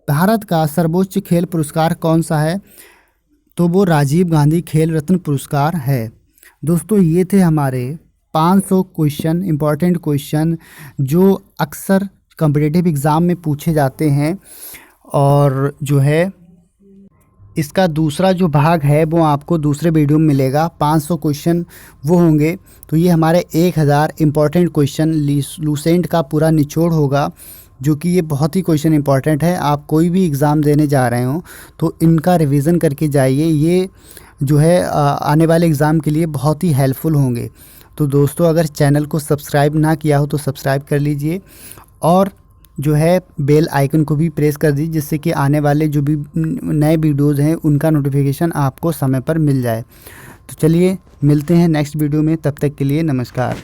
भारत का सर्वोच्च खेल पुरस्कार कौन सा है? तो वो राजीव गांधी खेल रत्न पुरस्कार है। दोस्तों ये थे हमारे 500 क्वेश्चन, इम्पॉर्टेंट क्वेश्चन जो अक्सर कॉम्पिटिटिव एग्ज़ाम में पूछे जाते हैं। और जो है इसका दूसरा जो भाग है वो आपको दूसरे वीडियो में मिलेगा। 500 क्वेश्चन वो होंगे। तो ये हमारे 1000 इम्पॉर्टेंट क्वेश्चन लूसेंट का पूरा निचोड़ होगा, जो कि ये बहुत ही क्वेश्चन इंपॉर्टेंट है। आप कोई भी एग्ज़ाम देने जा रहे हो तो इनका रिवीजन करके जाइए। ये जो है आने वाले एग्ज़ाम के लिए बहुत ही हेल्पफुल होंगे। तो दोस्तों अगर चैनल को सब्सक्राइब ना किया हो तो सब्सक्राइब कर लीजिए और जो है बेल आइकन को भी प्रेस कर दीजिए, जिससे कि आने वाले जो भी नए वीडियोज़ हैं उनका नोटिफिकेशन आपको समय पर मिल जाए। तो चलिए मिलते हैं नेक्स्ट वीडियो में, तब तक के लिए नमस्कार।